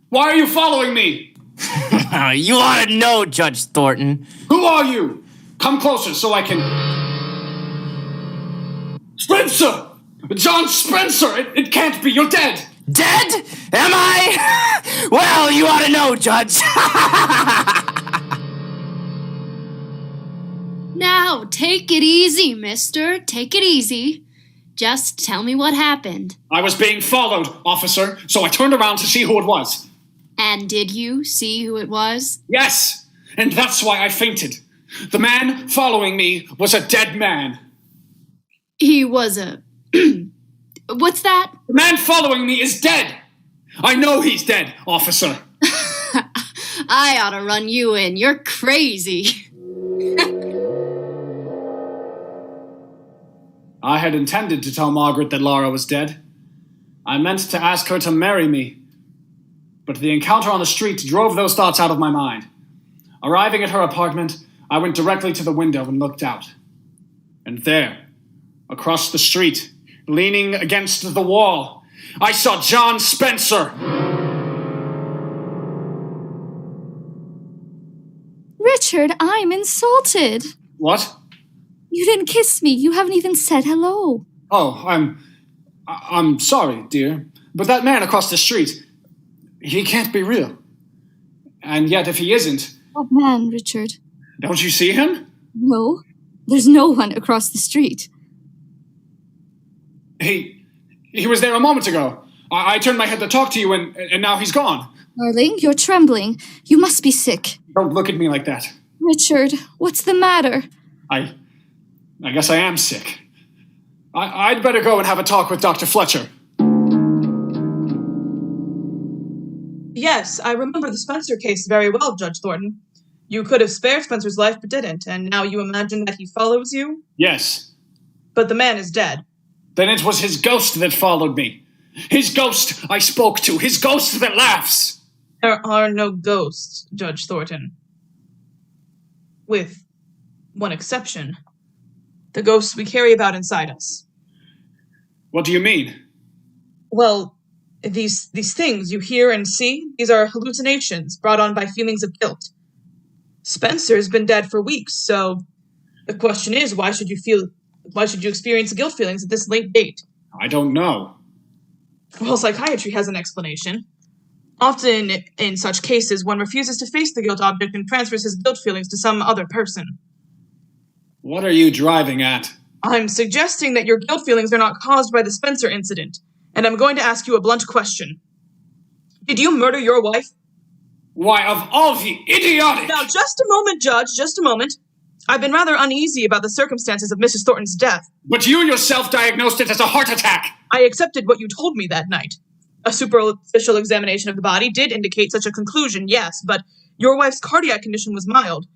Why are you following me? You ought to know, Judge Thornton. Who are you? Come closer so I can... Spencer! John Spencer! It can't be. You're dead! Dead? Am I? Well, you ought to know, Judge. Now, take it easy, mister. Take it easy. Just tell me what happened. I was being followed, officer, so I turned around to see who it was. And did you see who it was? Yes, and that's why I fainted. The man following me was a dead man. He was a... What's that? The man following me is dead. I know he's dead, officer. I ought to run you in. You're crazy. I had intended to tell Margaret that Laura was dead. I meant to ask her to marry me. But the encounter on the street drove those thoughts out of my mind. Arriving at her apartment, I went directly to the window and looked out. And there, across the street, leaning against the wall, I saw John Spencer. Richard, I'm insulted. What? You didn't kiss me. You haven't even said hello. Oh, I'm sorry, dear. But that man across the street, he can't be real. And yet, if he isn't... What man, Richard? Don't you see him? No, there's no one across the street. He was there a moment ago. I turned my head to talk to you, and now he's gone. Darling, you're trembling. You must be sick. Don't look at me like that. Richard, what's the matter? I guess I am sick. I'd better go and have a talk with Dr. Fletcher. Yes, I remember the Spencer case very well, Judge Thornton. You could have spared Spencer's life but didn't, and now you imagine that he follows you? Yes. But the man is dead. Then it was his ghost that followed me. His ghost I spoke to. His ghost that laughs. There are no ghosts, Judge Thornton. With one exception. The ghosts we carry about inside us. What do you mean? Well, these things you hear and see, these are hallucinations brought on by feelings of guilt. Spencer's been dead for weeks, so the question is, why should you experience guilt feelings at this late date? I don't know. Well, psychiatry has an explanation. Often, in such cases, one refuses to face the guilt object and transfers his guilt feelings to some other person. What are you driving at? I'm suggesting that your guilt feelings are not caused by the Spencer incident, and I'm going to ask you a blunt question. Did you murder your wife? Why, of all the idiotic... Now, just a moment, Judge, just a moment. I've been rather uneasy about the circumstances of Mrs. Thornton's death. But you yourself diagnosed it as a heart attack! I accepted what you told me that night. A superficial examination of the body did indicate such a conclusion, yes, but your wife's cardiac condition was mild.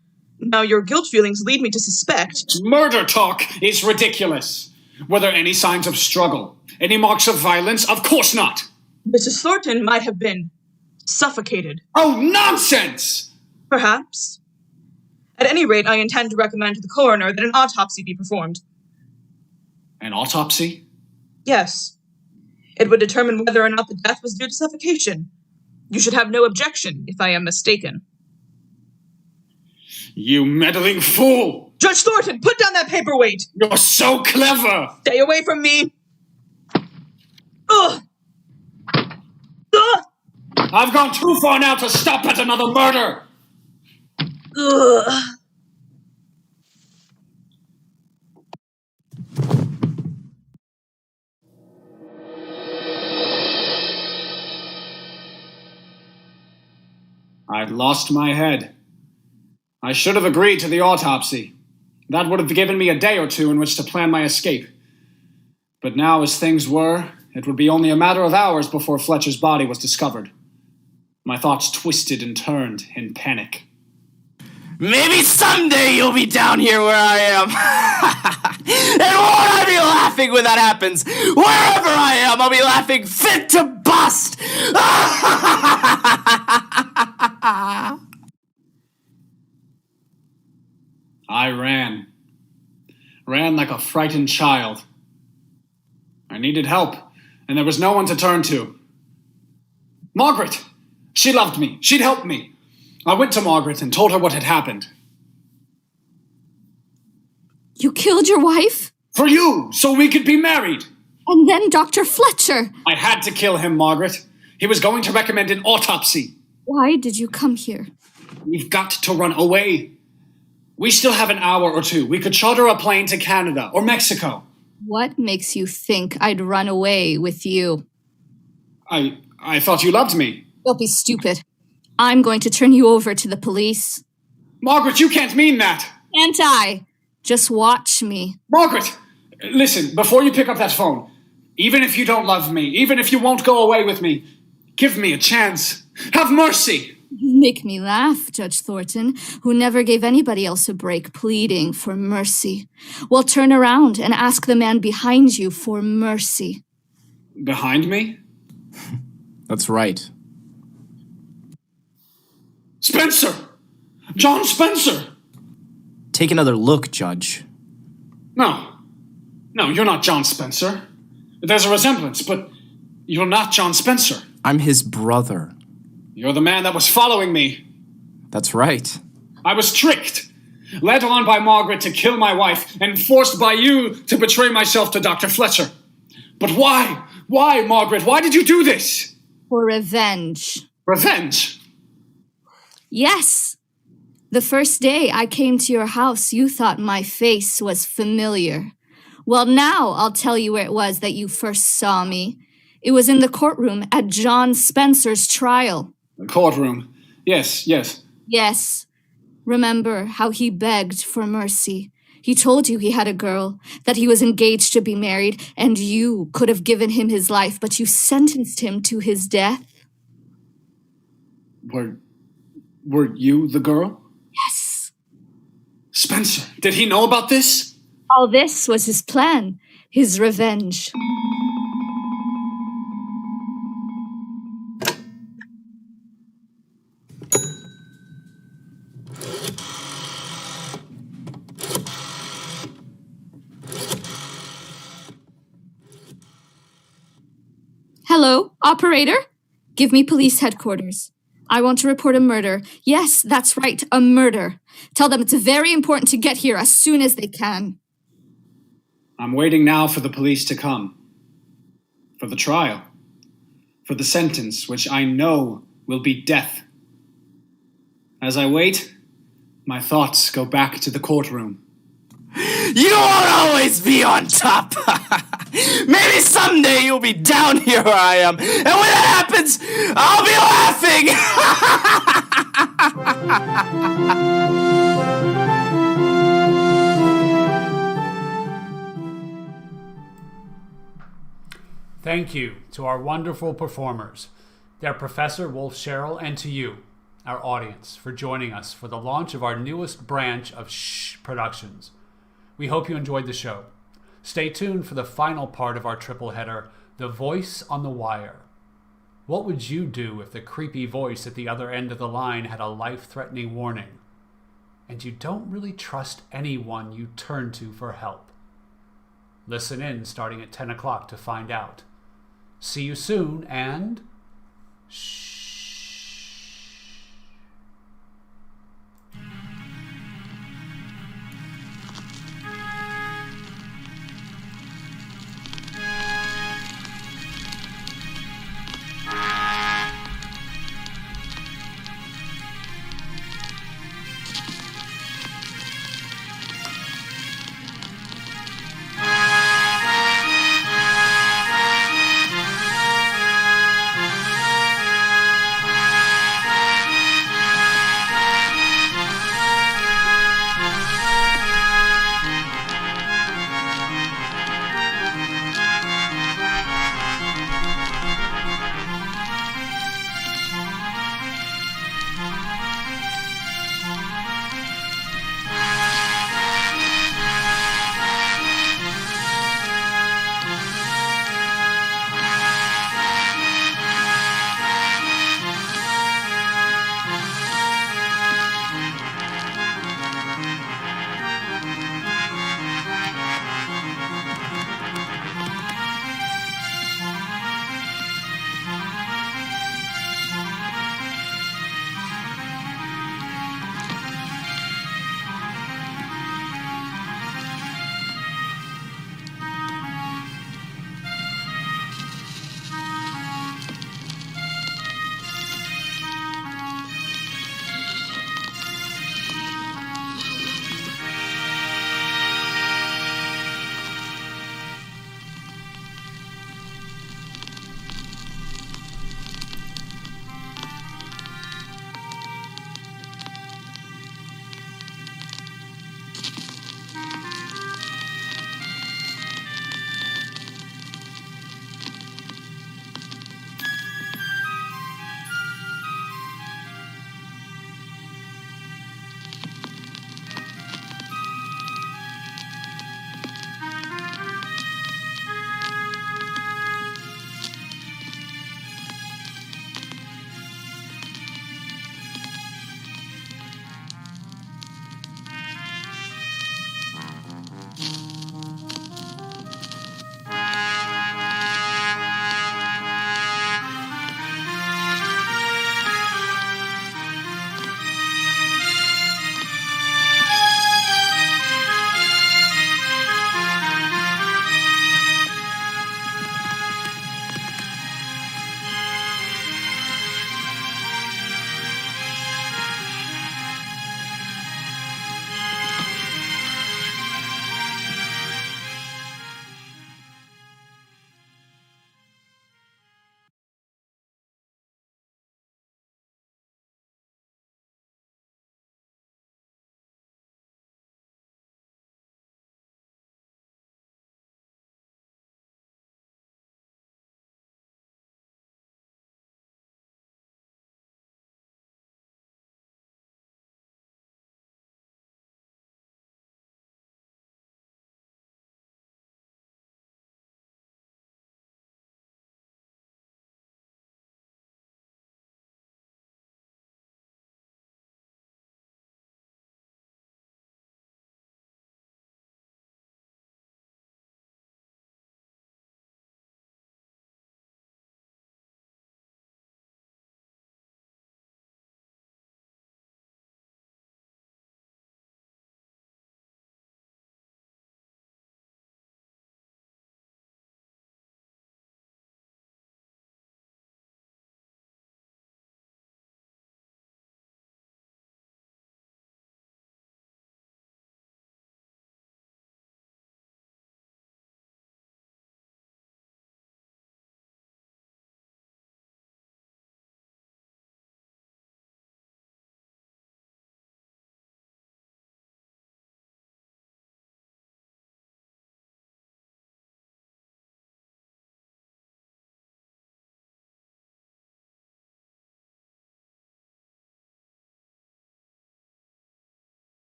Now, your guilt feelings lead me to suspect... Murder talk is ridiculous. Were there any signs of struggle? Any marks of violence? Of course not! Mrs. Thornton might have been suffocated. Oh, nonsense! Perhaps. At any rate, I intend to recommend to the coroner that an autopsy be performed. An autopsy? Yes. It would determine whether or not the death was due to suffocation. You should have no objection, if I am mistaken. You meddling fool! Judge Thornton, put down that paperweight! You're so clever! Stay away from me! Ugh! I've gone too far now to stop at another murder! I'd lost my head. I should have agreed to the autopsy. That would have given me a day or two in which to plan my escape. But now, as things were, it would be only a matter of hours before Fletcher's body was discovered. My thoughts twisted and turned in panic. Maybe someday you'll be down here where I am. And won't I be laughing when that happens? Wherever I am, I'll be laughing fit to bust. I ran. Ran like a frightened child. I needed help, and there was no one to turn to. Margaret! She loved me. She'd help me. I went to Margaret and told her what had happened. You killed your wife? For you, so we could be married. And then Dr. Fletcher. I had to kill him, Margaret. He was going to recommend an autopsy. Why did you come here? We've got to run away. We still have an hour or two. We could charter a plane to Canada or Mexico. What makes you think I'd run away with you? I thought you loved me. Don't be stupid. I'm going to turn you over to the police. Margaret, you can't mean that. Can't I? Just watch me. Margaret, listen, before you pick up that phone, even if you don't love me, even if you won't go away with me, give me a chance. Have mercy. You make me laugh, Judge Thornton, who never gave anybody else a break pleading for mercy. Well, turn around and ask the man behind you for mercy. Behind me? That's right. Spencer! John Spencer! Take another look, Judge. No, you're not John Spencer. There's a resemblance, but you're not John Spencer. I'm his brother. You're the man that was following me. That's right. I was tricked, led on by Margaret to kill my wife, and forced by you to betray myself to Dr. Fletcher. But why? Why, Margaret? Why did you do this? For revenge. Revenge? Yes. The first day I came to your house, you thought my face was familiar. Well, now I'll tell you where it was that you first saw me. It was in the courtroom at John Spencer's trial. The courtroom. Yes. Yes. Remember how he begged for mercy. He told you he had a girl, that he was engaged to be married, and you could have given him his life, but you sentenced him to his death. Were you the girl? Yes. Spencer, did he know about this? All this was his plan, his revenge. Hello, operator? Give me police headquarters. I want to report a murder. Yes, that's right, a murder. Tell them it's very important to get here as soon as they can. I'm waiting now for the police to come. For the trial. For the sentence, which I know will be death. As I wait, my thoughts go back to the courtroom. You won't always be on top. Maybe someday you'll be down here where I am. And when that happens, I'll be laughing. Thank you to our wonderful performers, their Professor Wolf Sherrill, and to you, our audience, for joining us for the launch of our newest branch of Shhh Productions. We hope you enjoyed the show. Stay tuned for the final part of our triple header, The Voice on the Wire. What would you do if the creepy voice at the other end of the line had a life-threatening warning, and you don't really trust anyone you turn to for help? Listen in starting at 10 o'clock to find out. See you soon, and shh.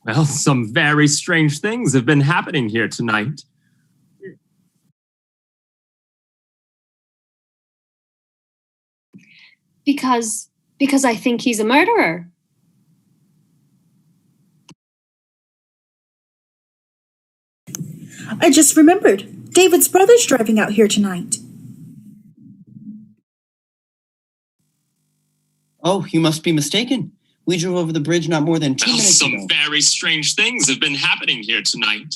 Well, some very strange things have been happening here tonight. Because I think he's a murderer. I just remembered. David's brother's driving out here tonight. Oh, you must be mistaken. We drove over the bridge not more than 2 minutes ago. Some very strange things have been happening here tonight.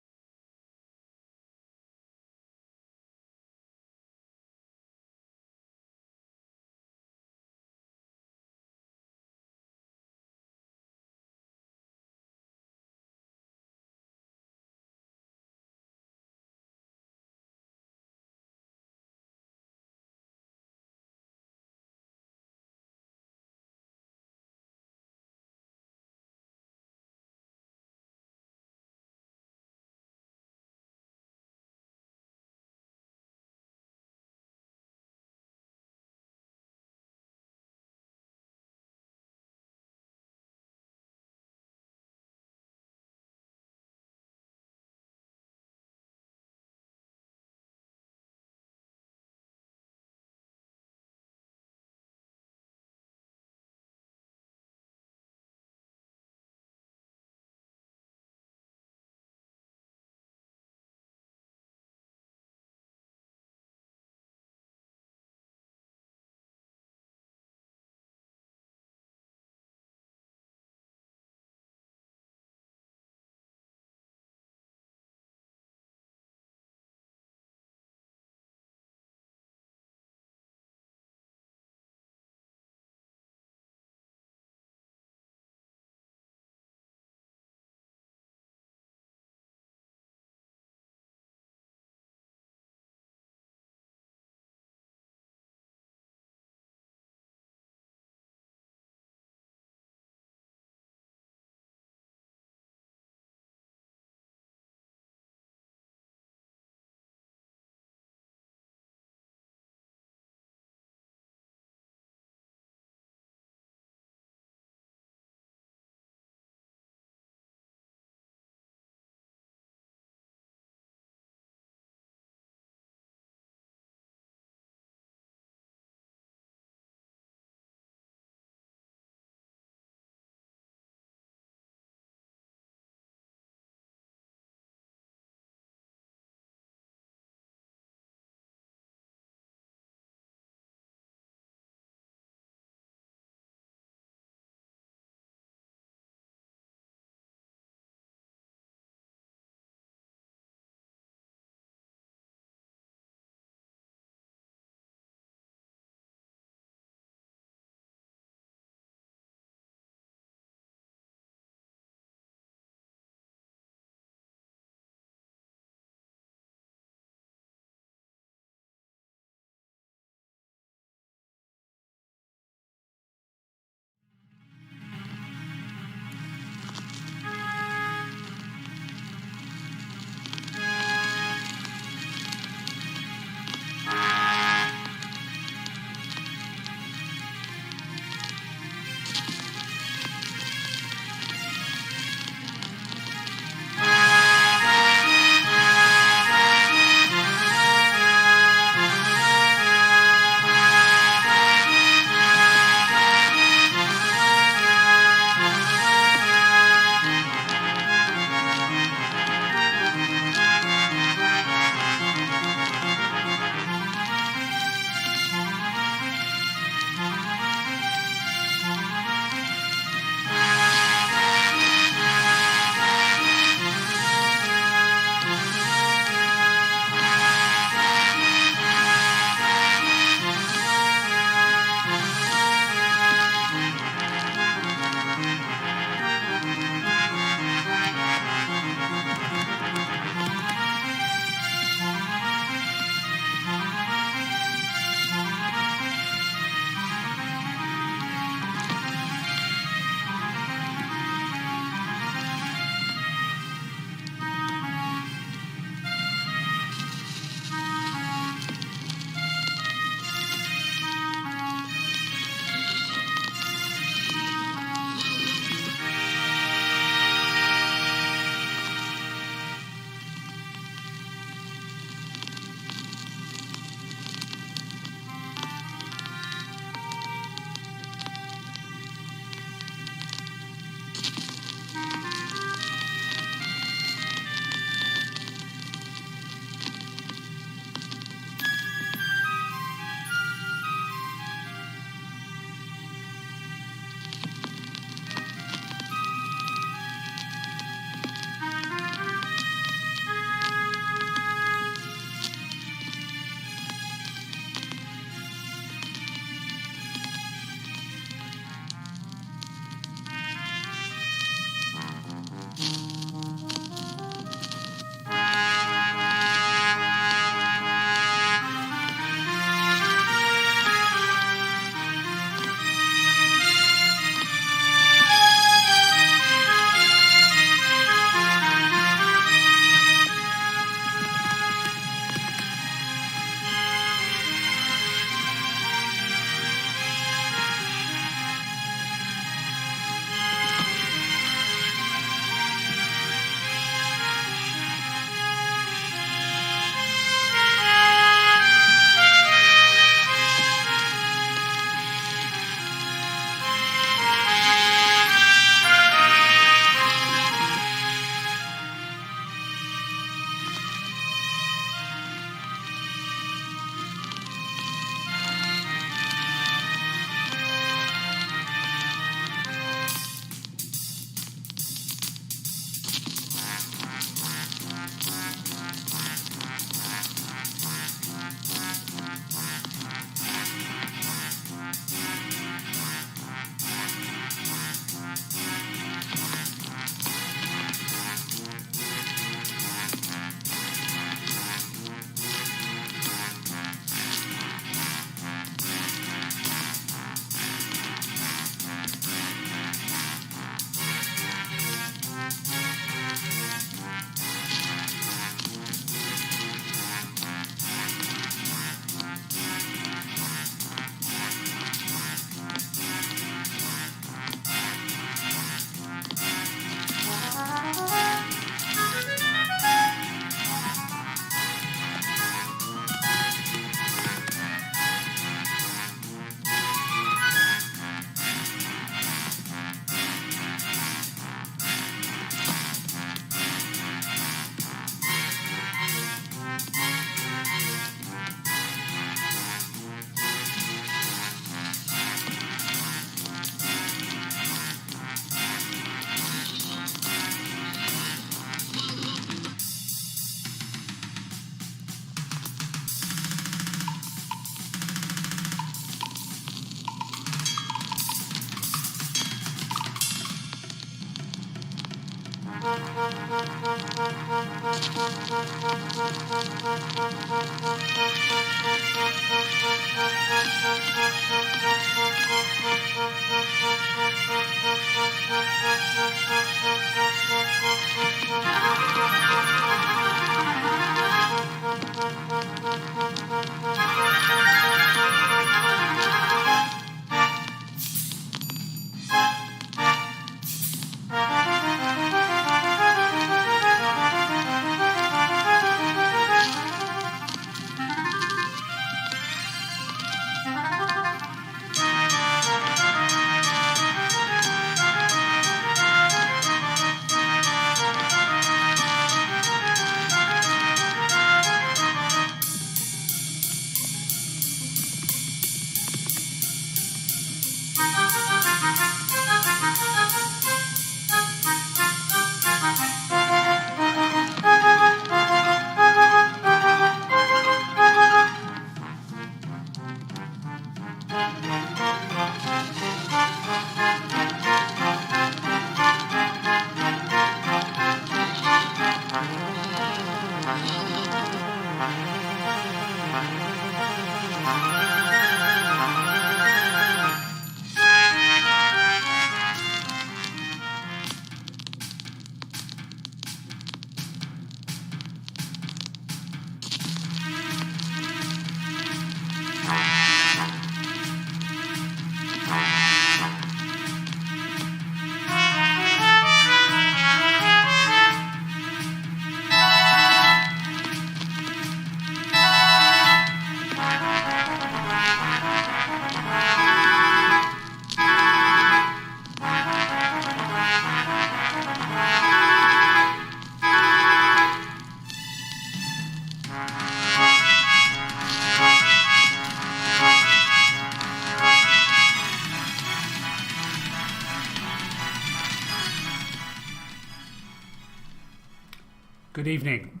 Good evening,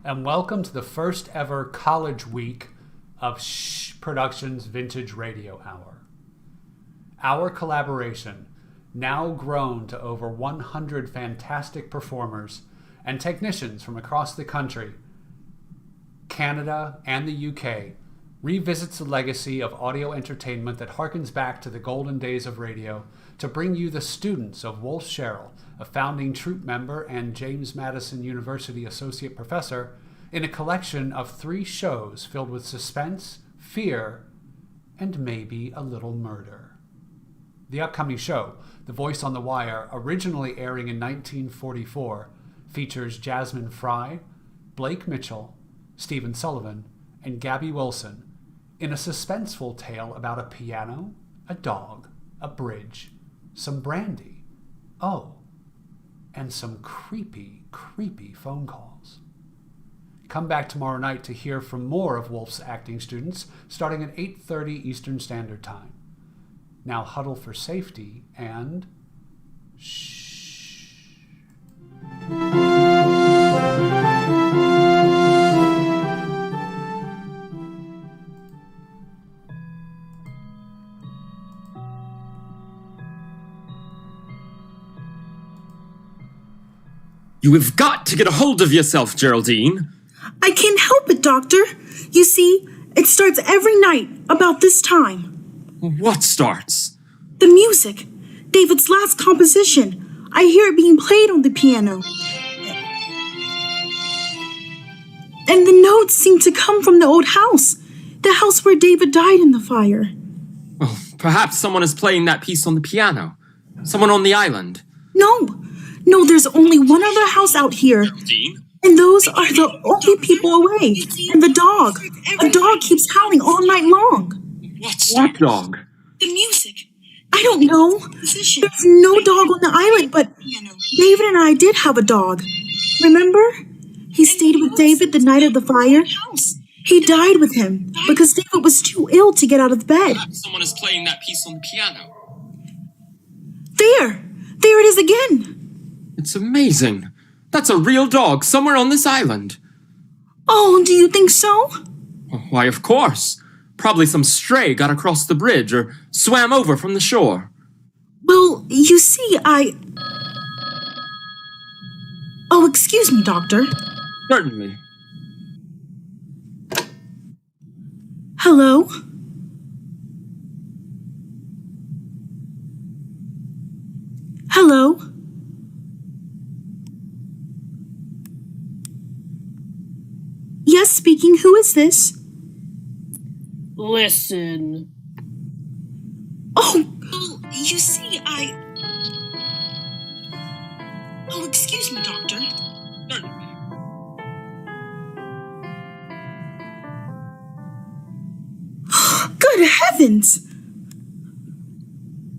and welcome to the first ever college week of Shhh Productions Vintage Radio Hour. Our collaboration, now grown to over 100 fantastic performers and technicians from across the country, Canada, and the UK, revisits the legacy of audio entertainment that harkens back to the golden days of radio to bring you the students of Wolf Sherrill, a founding troupe member and James Madison University associate professor, in a collection of 3 shows filled with suspense, fear, and maybe a little murder. The upcoming show, The Voice on the Wire, originally airing in 1944, features Jasmine Fry, Blake Mitchell, Stephen Sullivan, and Gabby Wilson in a suspenseful tale about a piano, a dog, a bridge, some brandy, and some creepy, creepy phone calls. Come back tomorrow night to hear from more of Wolf's acting students starting at 8:30 Eastern Standard Time. Now huddle for safety and shh. You have got to get a hold of yourself, Geraldine. I can't help it, Doctor. You see, it starts every night about this time. What starts? The music. David's last composition. I hear it being played on the piano. And the notes seem to come from the old house. The house where David died in the fire. Well, perhaps someone is playing that piece on the piano. Someone on the island. No, there's only one other house out here. Geraldine? And those are the only people away. And the dog. A dog keeps howling all night long. What dog? The music. I don't know. There's no dog on the island, but David and I did have a dog. Remember? He stayed with David the night of the fire. He died with him because David was too ill to get out of bed. Perhaps someone is playing that piece on the piano. There it is again. It's amazing. That's a real dog somewhere on this island. Oh, do you think so? Why, of course. Probably some stray got across the bridge or swam over from the shore. Well, you see, Oh, excuse me, Doctor. Certainly. Hello? Hello? Yes, speaking. Who is this? Listen. Oh, you see, Oh, excuse me, Doctor. Good heavens!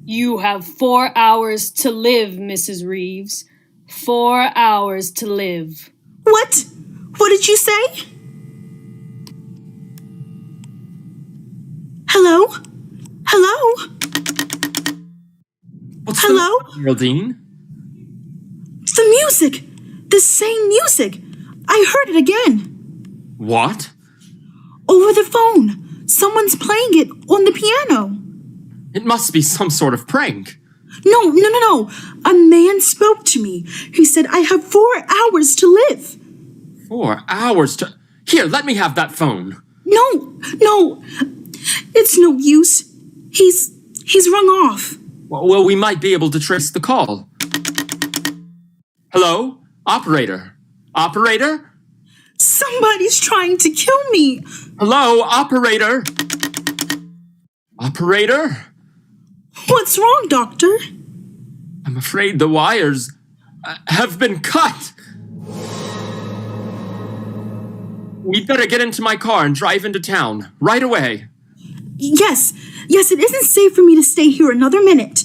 You have 4 hours to live, Mrs. Reeves. 4 hours to live. What? What did you say? Hello? Hello? What's Hello? the Geraldine? The music! The same music! I heard it again. What? Over the phone. Someone's playing it on the piano. It must be some sort of prank. No. A man spoke to me. He said I have 4 hours to live. 4 hours to... Here, let me have that phone. No. It's no use. He's rung off. Well, we might be able to trace the call. Hello? Operator? Operator? Somebody's trying to kill me. Hello, operator? Operator? What's wrong, Doctor? I'm afraid the wires have been cut. We'd better get into my car and drive into town right away. Yes, it isn't safe for me to stay here another minute.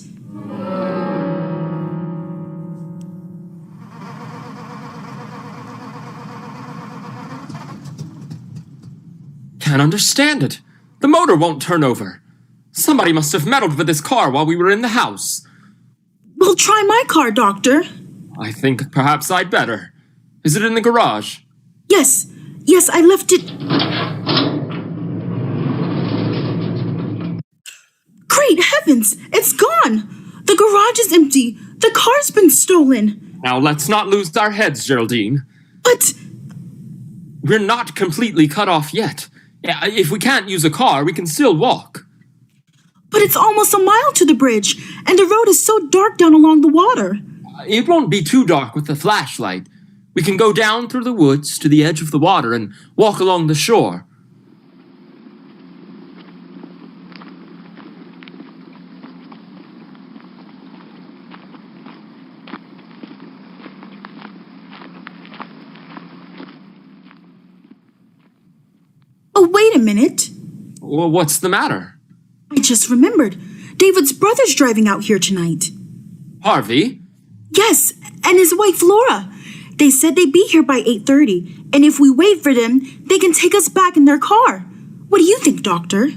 Can't understand it. The motor won't turn over. Somebody must have meddled with this car while we were in the house. Well, try my car, Doctor. I think perhaps I'd better. Is it in the garage? Yes, I left it. Great heavens, it's gone! The garage is empty. The car's been stolen. Now let's not lose our heads, Geraldine. But... We're not completely cut off yet. If we can't use a car, we can still walk. But it's almost a mile to the bridge, and the road is so dark down along the water. It won't be too dark with the flashlight. We can go down through the woods to the edge of the water and walk along the shore. Oh, wait a minute. Well, what's the matter? I just remembered. David's brother's driving out here tonight. Harvey? Yes, and his wife Laura. They said they'd be here by 8:30, and if we wait for them, they can take us back in their car. What do you think, Doctor?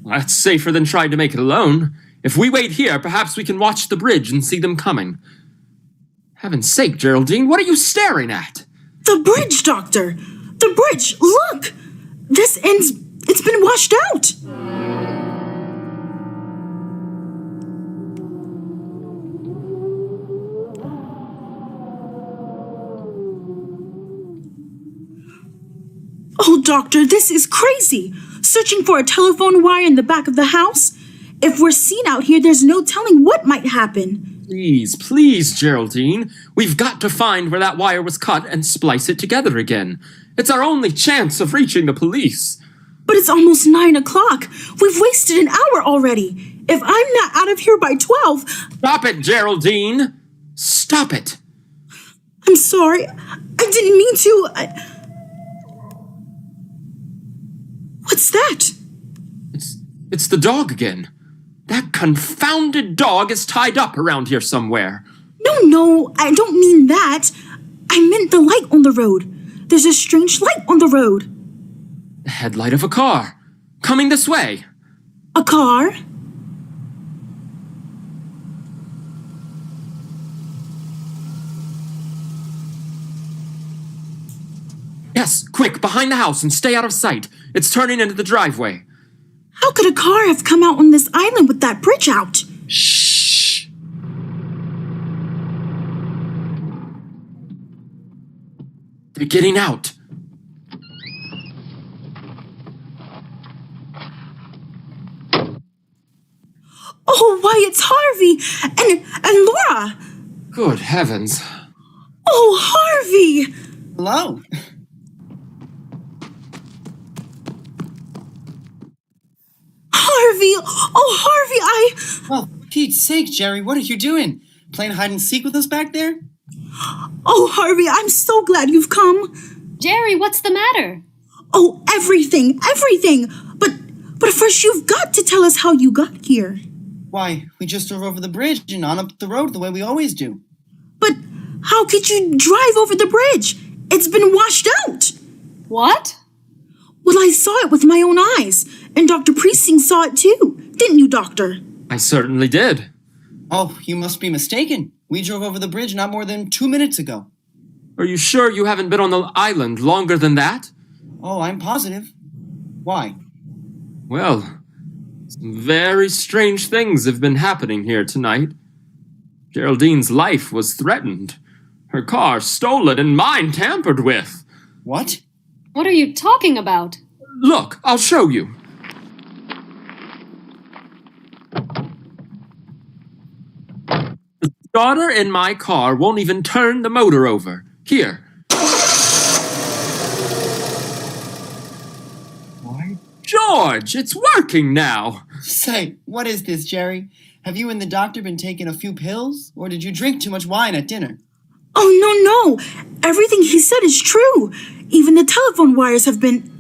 That's safer than trying to make it alone. If we wait here, perhaps we can watch the bridge and see them coming. Heaven's sake, Geraldine, what are you staring at? The bridge, Doctor! The bridge! Look! This end's... it's been washed out! Oh, Doctor, this is crazy! Searching for a telephone wire in the back of the house? If we're seen out here, there's no telling what might happen. Please, Geraldine. We've got to find where that wire was cut and splice it together again. It's our only chance of reaching the police. But it's almost 9 o'clock. We've wasted an hour already. If I'm not out of here by 12... Stop it, Geraldine! Stop it! I'm sorry. I didn't mean to. What's that? It's the dog again. That confounded dog is tied up around here somewhere. No, I don't mean that. I meant the light on the road. There's a strange light on the road. The headlight of a car. Coming this way. A car? Yes, quick, behind the house and stay out of sight. It's turning into the driveway. How could a car have come out on this island with that bridge out? Shh. They're getting out. Oh, why, it's Harvey and Laura. Good heavens. Oh, Harvey. Hello. Harvey. Oh, Harvey, Well, for Pete's sake, Jerry, what are you doing? Playing hide and seek with us back there? Oh, Harvey, I'm so glad you've come. Jerry, what's the matter? Oh, everything. But first you've got to tell us how you got here. Why, we just drove over the bridge and on up the road the way we always do. But how could you drive over the bridge? It's been washed out. What? Well, I saw it with my own eyes, and Dr. Priesting saw it too. Didn't you, Doctor? I certainly did. Oh, you must be mistaken. We drove over the bridge not more than 2 minutes ago. Are you sure you haven't been on the island longer than that? Oh, I'm positive. Why? Well, some very strange things have been happening here tonight. Geraldine's life was threatened. Her car stolen and mine tampered with. What? What are you talking about? Look, I'll show you. The starter in my car won't even turn the motor over. Here. Why? George, it's working now. Say, what is this, Jerry? Have you and the doctor been taking a few pills? Or did you drink too much wine at dinner? Oh, no. Everything he said is true. Even the telephone wires have been...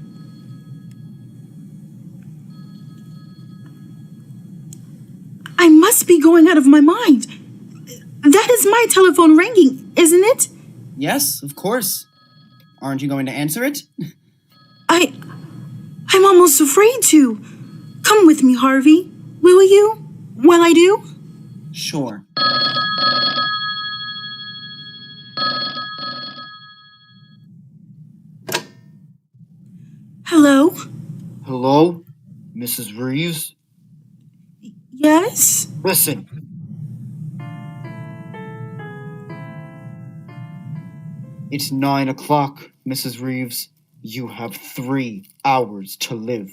I must be going out of my mind. That is my telephone ringing, isn't it? Yes, of course. Aren't you going to answer it? I'm almost afraid to. Come with me, Harvey. Will you? While I do? Sure. Hello? Hello? Mrs. Reeves? Yes? Listen. It's 9 o'clock, Mrs. Reeves. You have 3 hours to live.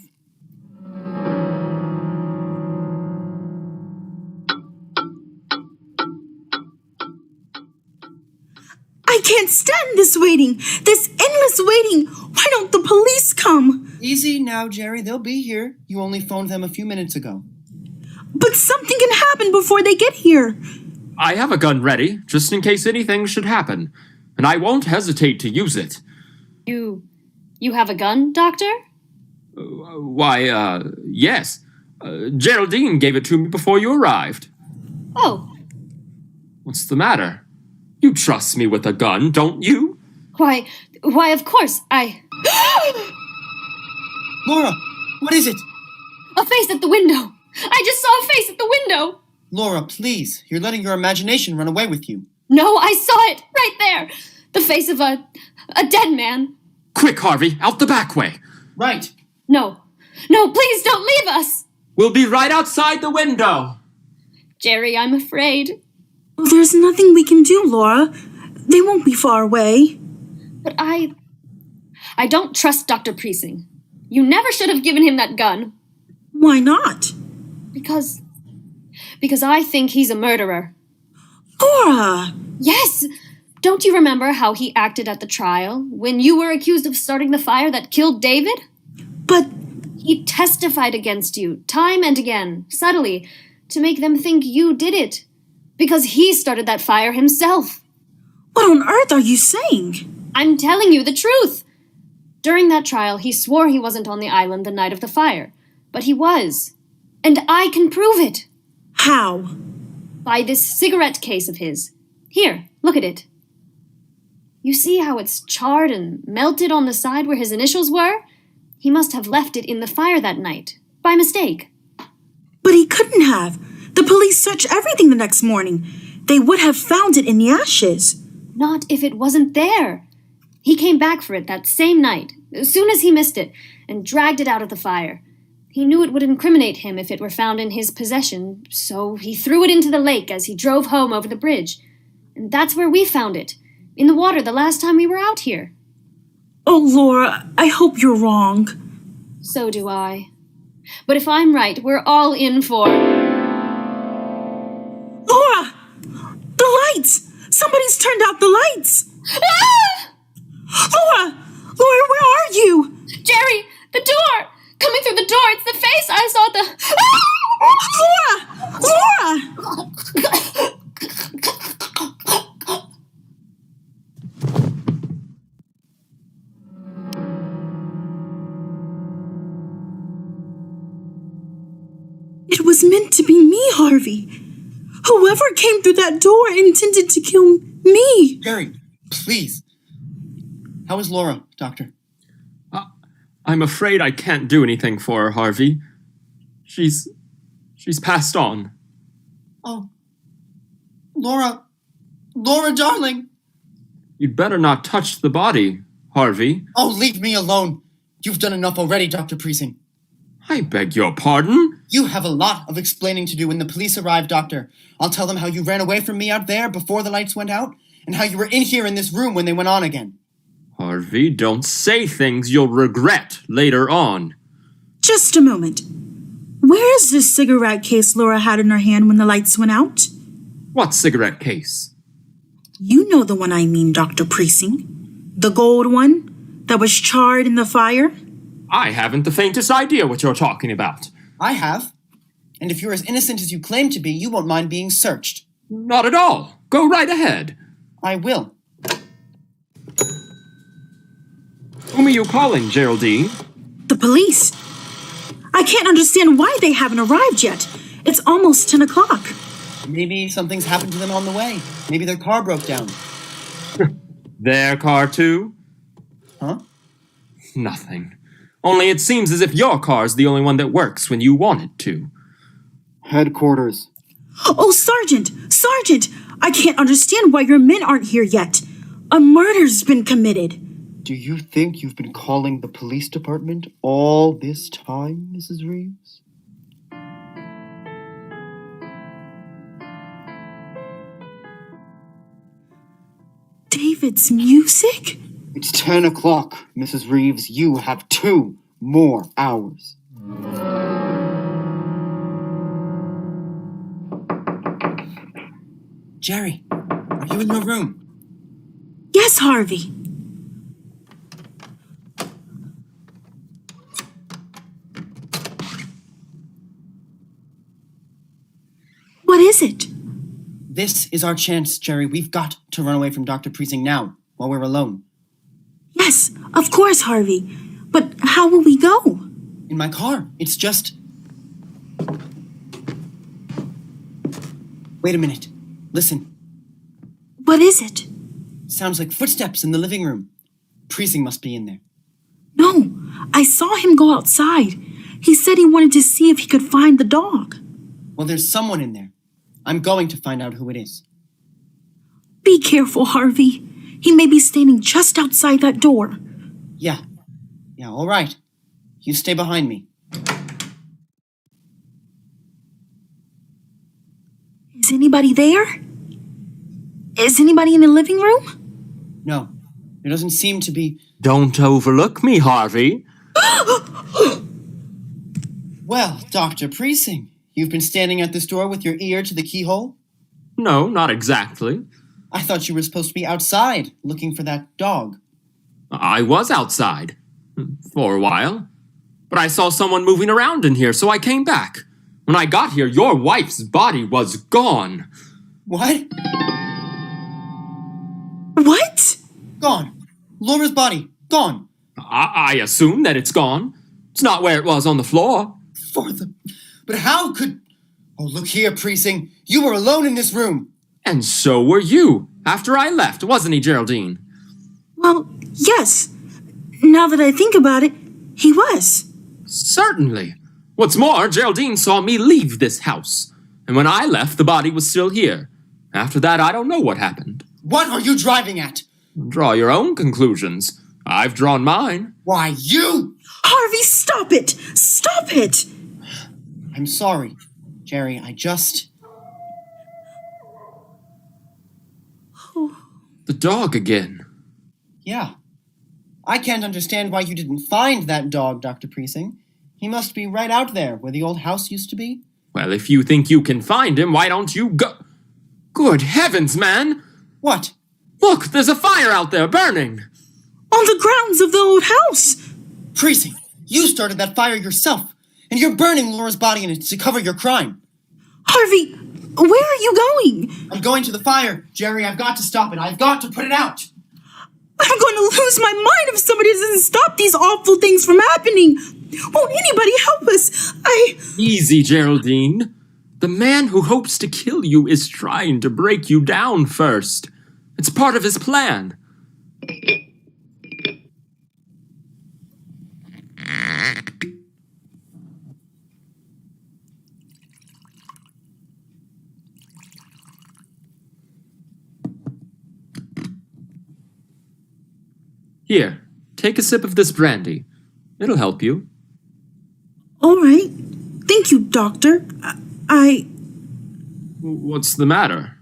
I can't stand this waiting. This endless waiting. Why don't the police come? Easy now, Jerry. They'll be here. You only phoned them a few minutes ago. But something can happen before they get here. I have a gun ready, just in case anything should happen. And I won't hesitate to use it. You have a gun, Doctor? Yes. Geraldine gave it to me before you arrived. Oh. What's the matter? You trust me with a gun, don't you? Why, of course, Laura, what is it? A face at the window! I just saw a face at the window! Laura, please. You're letting your imagination run away with you. No, I saw it! Right there! The face of a dead man. Quick, Harvey, out the back way. Right. No, please don't leave us! We'll be right outside the window. Jerry, I'm afraid. There's nothing we can do, Laura. They won't be far away. But I don't trust Dr. Priesting. You never should have given him that gun. Why not? Because I think he's a murderer. Laura! Yes! Don't you remember how he acted at the trial when you were accused of starting the fire that killed David? But... He testified against you, time and again, subtly, to make them think you did it. Because he started that fire himself. What on earth are you saying? I'm telling you the truth. During that trial, he swore he wasn't on the island the night of the fire. But he was. And I can prove it. How? By this cigarette case of his. Here, look at it. You see how it's charred and melted on the side where his initials were? He must have left it in the fire that night, by mistake. But he couldn't have. The police searched everything the next morning. They would have found it in the ashes. Not if it wasn't there. He came back for it that same night, as soon as he missed it, and dragged it out of the fire. He knew it would incriminate him if it were found in his possession, so he threw it into the lake as he drove home over the bridge. And that's where we found it, in the water the last time we were out here. Oh, Laura, I hope you're wrong. So do I. But if I'm right, we're all in for... Laura! The lights! Somebody's turned out the lights! Laura! Laura, where are you? Jerry, the door! Coming through the door, it's the face I saw the... Laura! Laura! It was meant to be me, Harvey. Whoever came through that door intended to kill me. Jerry, please. How is Laura, Doctor? I'm afraid I can't do anything for her, Harvey. She's passed on. Oh. Laura, darling. You'd better not touch the body, Harvey. Oh, leave me alone. You've done enough already, Dr. Precinct. I beg your pardon? You have a lot of explaining to do when the police arrive, Doctor. I'll tell them how you ran away from me out there before the lights went out, and how you were in here in this room when they went on again. Harvey, don't say things you'll regret later on. Just a moment. Where is this cigarette case Laura had in her hand when the lights went out? What cigarette case? You know the one I mean, Dr. Precinct. The gold one that was charred in the fire. I haven't the faintest idea what you're talking about. I have. And if you're as innocent as you claim to be, you won't mind being searched. Not at all. Go right ahead. I will. Whom are you calling, Geraldine? The police. I can't understand why they haven't arrived yet. It's almost 10 o'clock. Maybe something's happened to them on the way. Maybe their car broke down. Their car, too? Huh? Nothing. Only it seems as if your car's the only one that works when you want it to. Headquarters. Oh, Sergeant! Sergeant! I can't understand why your men aren't here yet. A murder's been committed. Do you think you've been calling the police department all this time, Mrs. Reeves? David's music? It's 10 o'clock, Mrs. Reeves. You have 2 more hours. Jerry, are you in your room? Yes, Harvey. What is it? This is our chance, Jerry. We've got to run away from Dr. Precinct now, while we're alone. Yes, of course, Harvey. But how will we go? In my car. It's just... Wait a minute. Listen. What is it? Sounds like footsteps in the living room. Precinct must be in there. No, I saw him go outside. He said he wanted to see if he could find the dog. Well, there's someone in there. I'm going to find out who it is. Be careful, Harvey. He may be standing just outside that door. Yeah, all right. You stay behind me. Is anybody there? Is anybody in the living room? No, there doesn't seem to be... Don't overlook me, Harvey. Well, Dr. Precinct, you've been standing at this door with your ear to the keyhole? No, not exactly. I thought you were supposed to be outside, looking for that dog. I was outside. For a while. But I saw someone moving around in here, so I came back. When I got here, your wife's body was gone. What? What? Gone. Laura's body. Gone. I assume that it's gone. It's not where it was on the floor. But how could... Oh, look here, Precinct. You were alone in this room. And so were you, after I left, wasn't he, Geraldine? Well, yes. Now that I think about it, he was. Certainly. What's more, Geraldine saw me leave this house. And when I left, the body was still here. After that, I don't know what happened. What are you driving at? Draw your own conclusions. I've drawn mine. Why, you... Harvey, stop it! Stop it! I'm sorry, Jerry. I just... The dog again. Yeah. I can't understand why you didn't find that dog, Dr. Precinct. He must be right out there, where the old house used to be. Well, if you think you can find him, why don't you go... Good heavens, man! What? Look, there's a fire out there burning! On the grounds of the old house! Precinct, you started that fire yourself, and you're burning Laura's body in it to cover your crime. Harvey, where are you going? I'm going to the fire. Jerry, I've got to stop it. I've got to put it out. I'm going to lose my mind if somebody doesn't stop these awful things from happening. Won't anybody help us? Easy, Geraldine. The man who hopes to kill you is trying to break you down first. It's part of his plan. Here, take a sip of this brandy. It'll help you. All right. Thank you, Doctor. What's the matter?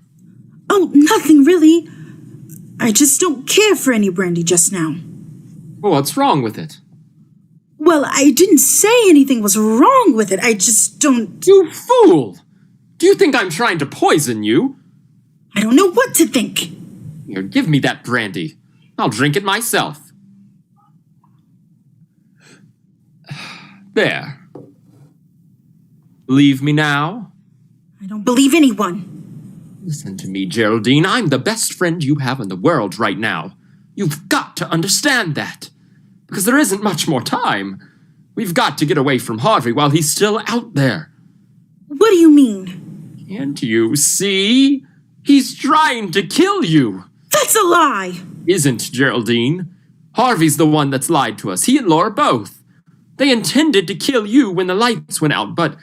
Oh, nothing really. I just don't care for any brandy just now. What's wrong with it? Well, I didn't say anything was wrong with it. I just don't... You fool! Do you think I'm trying to poison you? I don't know what to think. Here, give me that brandy. I'll drink it myself. There. Believe me now? I don't believe anyone. Listen to me, Geraldine. I'm the best friend you have in the world right now. You've got to understand that. Because there isn't much more time. We've got to get away from Harvey while he's still out there. What do you mean? Can't you see? He's trying to kill you. That's a lie. Isn't, Geraldine. Harvey's the one that's lied to us. He and Laura both. They intended to kill you when the lights went out, but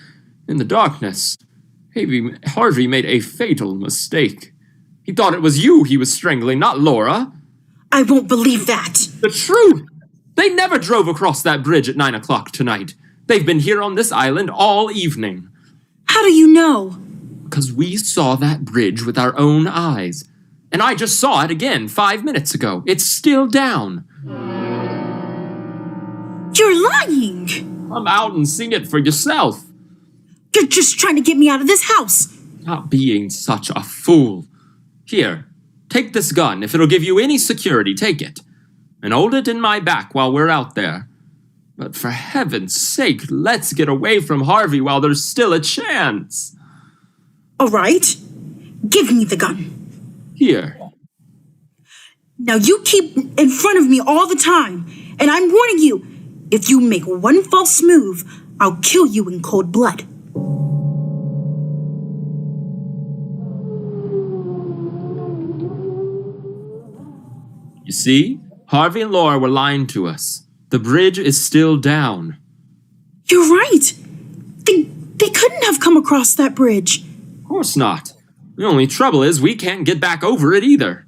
in the darkness, Harvey made a fatal mistake. He thought it was you he was strangling, not Laura. I won't believe that. The truth! They never drove across that bridge at 9 o'clock tonight. They've been here on this island all evening. How do you know? Because we saw that bridge with our own eyes. And I just saw it again 5 minutes ago. It's still down. You're lying. Come out and see it for yourself. You're just trying to get me out of this house. Not being such a fool. Here, take this gun. If it'll give you any security, take it. And hold it in my back while we're out there. But for heaven's sake, let's get away from Harvey while there's still a chance. All right. Give me the gun. Here. Now you keep in front of me all the time. And I'm warning you, if you make one false move, I'll kill you in cold blood. You see? Harvey and Laura were lying to us. The bridge is still down. You're right. They couldn't have come across that bridge. Of course not. The only trouble is we can't get back over it either.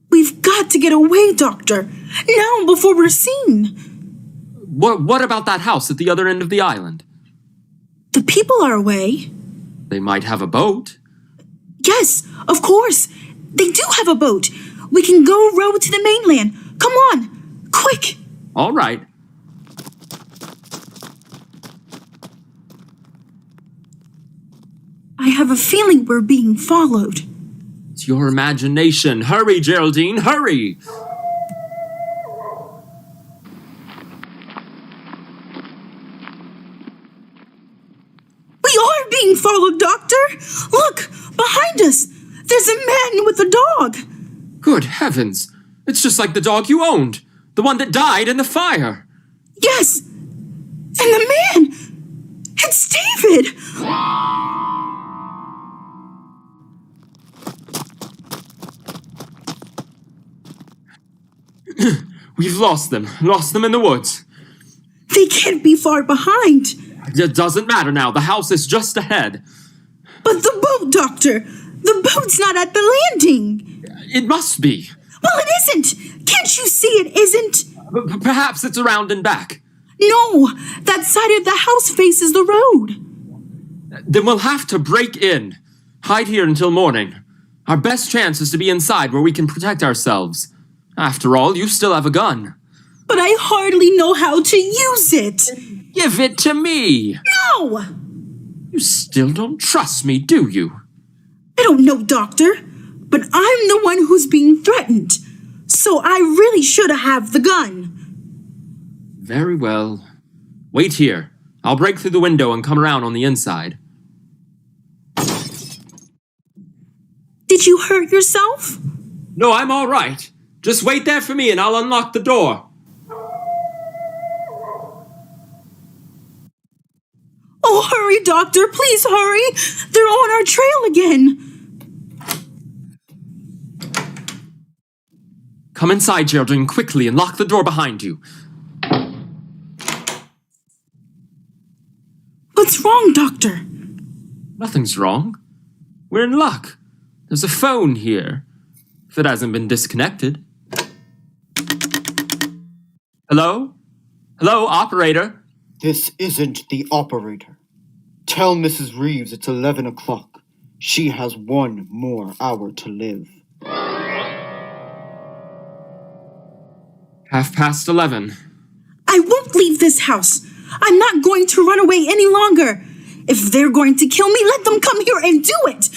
We've got to get away, Doctor. Now, before we're seen. What about that house at the other end of the island? The people are away. They might have a boat. Yes, of course. They do have a boat. We can go row to the mainland. Come on, quick. All right. I have a feeling we're being followed. It's your imagination. Hurry, Geraldine, hurry! We are being followed, Doctor. Look, behind us. There's a man with a dog. Good heavens! It's just like the dog you owned. The one that died in the fire. Yes! And the man! It's David! We've lost them in the woods. They can't be far behind. It doesn't matter now. The house is just ahead. But the boat, Doctor! The boat's not at the landing. It must be. Well, it isn't. Can't you see it isn't? Perhaps it's around and back. No, that side of the house faces the road. Then we'll have to break in. Hide here until morning. Our best chance is to be inside where we can protect ourselves. After all, you still have a gun. but I hardly know how to use it. Give it to me. No! You still don't trust me, do you? I don't know, Doctor, but I'm the one who's being threatened. So I really should have the gun. Very well. Wait here. I'll break through the window and come around on the inside. Did you hurt yourself? No, I'm all right. Just wait there for me and I'll unlock the door. Oh, hurry, Doctor. Please hurry. They're on our trail again. Come inside, Geraldine, quickly, and lock the door behind you. What's wrong, Doctor? Nothing's wrong. We're in luck. There's a phone here, if it hasn't been disconnected. Hello? Hello, operator? This isn't the operator. Tell Mrs. Reeves it's 11 o'clock. She has 1 more hour to live. 11:30. I won't leave this house. I'm not going to run away any longer. If they're going to kill me, let them come here and do it.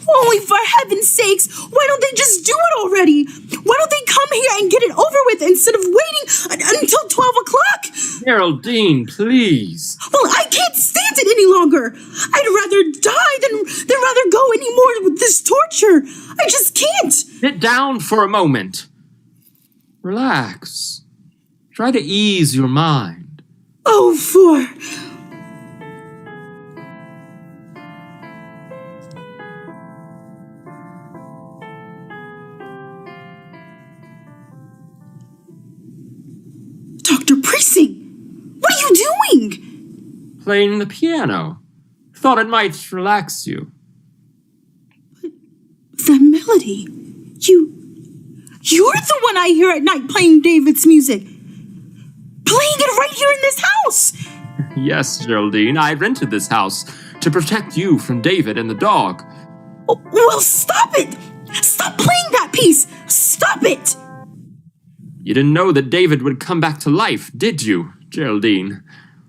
Only for heaven's sakes, why don't they just do it already? Why don't they come here and get it over with instead of waiting until 12 o'clock? Geraldine, please. Well, I can't stand it any longer. I'd rather die than rather go any more with this torture. I just can't. Sit down for a moment. Relax. Try to ease your mind. Oh, Dr. Precinct, what are you doing? Playing the piano. Thought it might relax you. The melody. You're the one I hear at night playing David's music. Playing it right here in this house. Yes, Geraldine, I rented this house to protect you from David and the dog. Oh, well, stop it! Stop playing that piece! Stop it! You didn't know that David would come back to life, did you, Geraldine?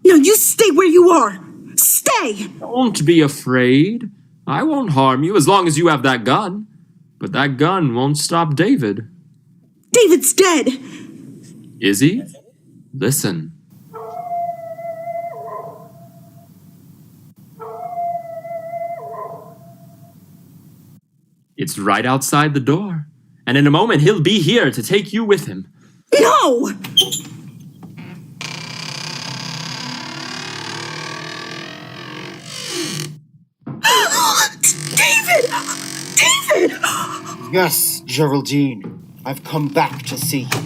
No, you stay where you are. Stay! Don't be afraid. I won't harm you as long as you have that gun. But that gun won't stop David. David's dead. Is he? Listen. It's right outside the door. And in a moment, he'll be here to take you with him. No! David! David! Yes, Geraldine. I've come back to see you.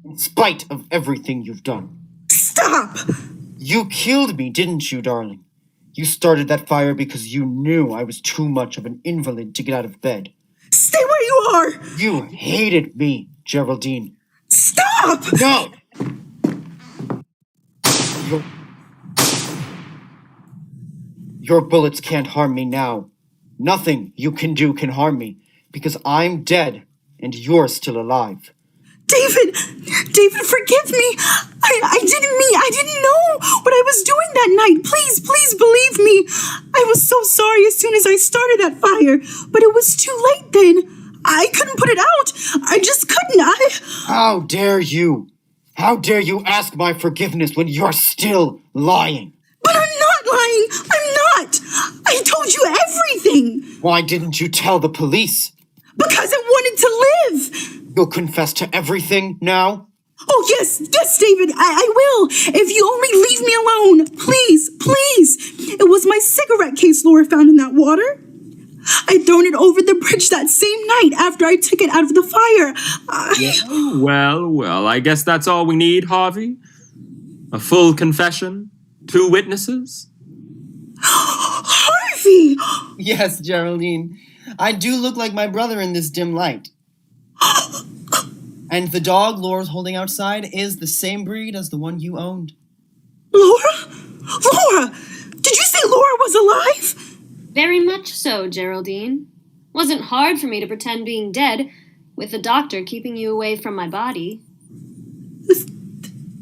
In spite of everything you've done. Stop! You killed me, didn't you, darling? You started that fire because you knew I was too much of an invalid to get out of bed. Stay where you are! You hated me, Geraldine. Stop! No! Your bullets can't harm me now. Nothing you can do can harm me, because I'm dead and you're still alive. David, forgive me. I didn't know what I was doing that night. Please believe me. I was so sorry as soon as I started that fire, but it was too late then. I couldn't put it out. I just couldn't. How dare you? How dare you ask my forgiveness when you're still lying? But I'm not lying. I'm not. I told you everything. Why didn't you tell the police? Because I wanted to live. You'll confess to everything now? Oh, yes, David, I will. If you only leave me alone. Please. It was my cigarette case Laura found in that water. I'd thrown it over the bridge that same night after I took it out of the fire. Well, I guess that's all we need, Harvey. A full confession? 2 witnesses? Harvey! Yes, Geraldine. I do look like my brother in this dim light. And the dog Laura's holding outside is the same breed as the one you owned. Laura? Did you say Laura was alive? Very much so, Geraldine. Wasn't hard for me to pretend being dead, with the doctor keeping you away from my body.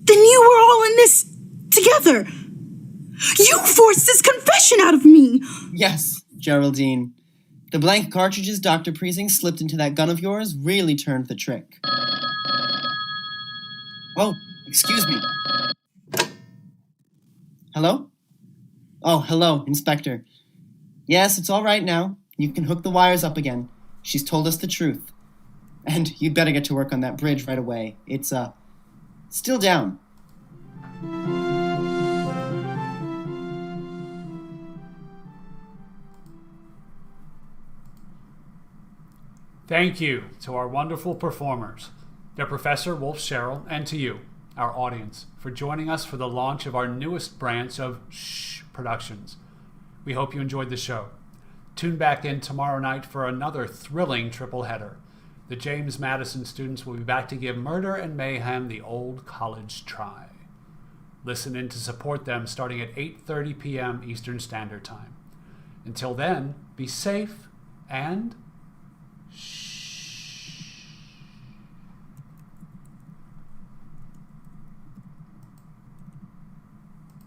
Then you were all in this together. You forced this confession out of me. Yes, Geraldine. The blank cartridges Dr. Preesing slipped into that gun of yours really turned the trick. Oh, excuse me. Hello? Oh, hello, Inspector. Yes, it's all right now. You can hook the wires up again. She's told us the truth. And you'd better get to work on that bridge right away. It's, still down. Thank you to our wonderful performers, their Professor Wolf Sherrill, and to you, our audience, for joining us for the launch of our newest branch of Shhh Productions. We hope you enjoyed the show. Tune back in tomorrow night for another thrilling triple header. The James Madison students will be back to give Murder and Mayhem the old college try. Listen in to support them starting at 8:30 p.m. Eastern Standard Time. Until then, be safe and shh.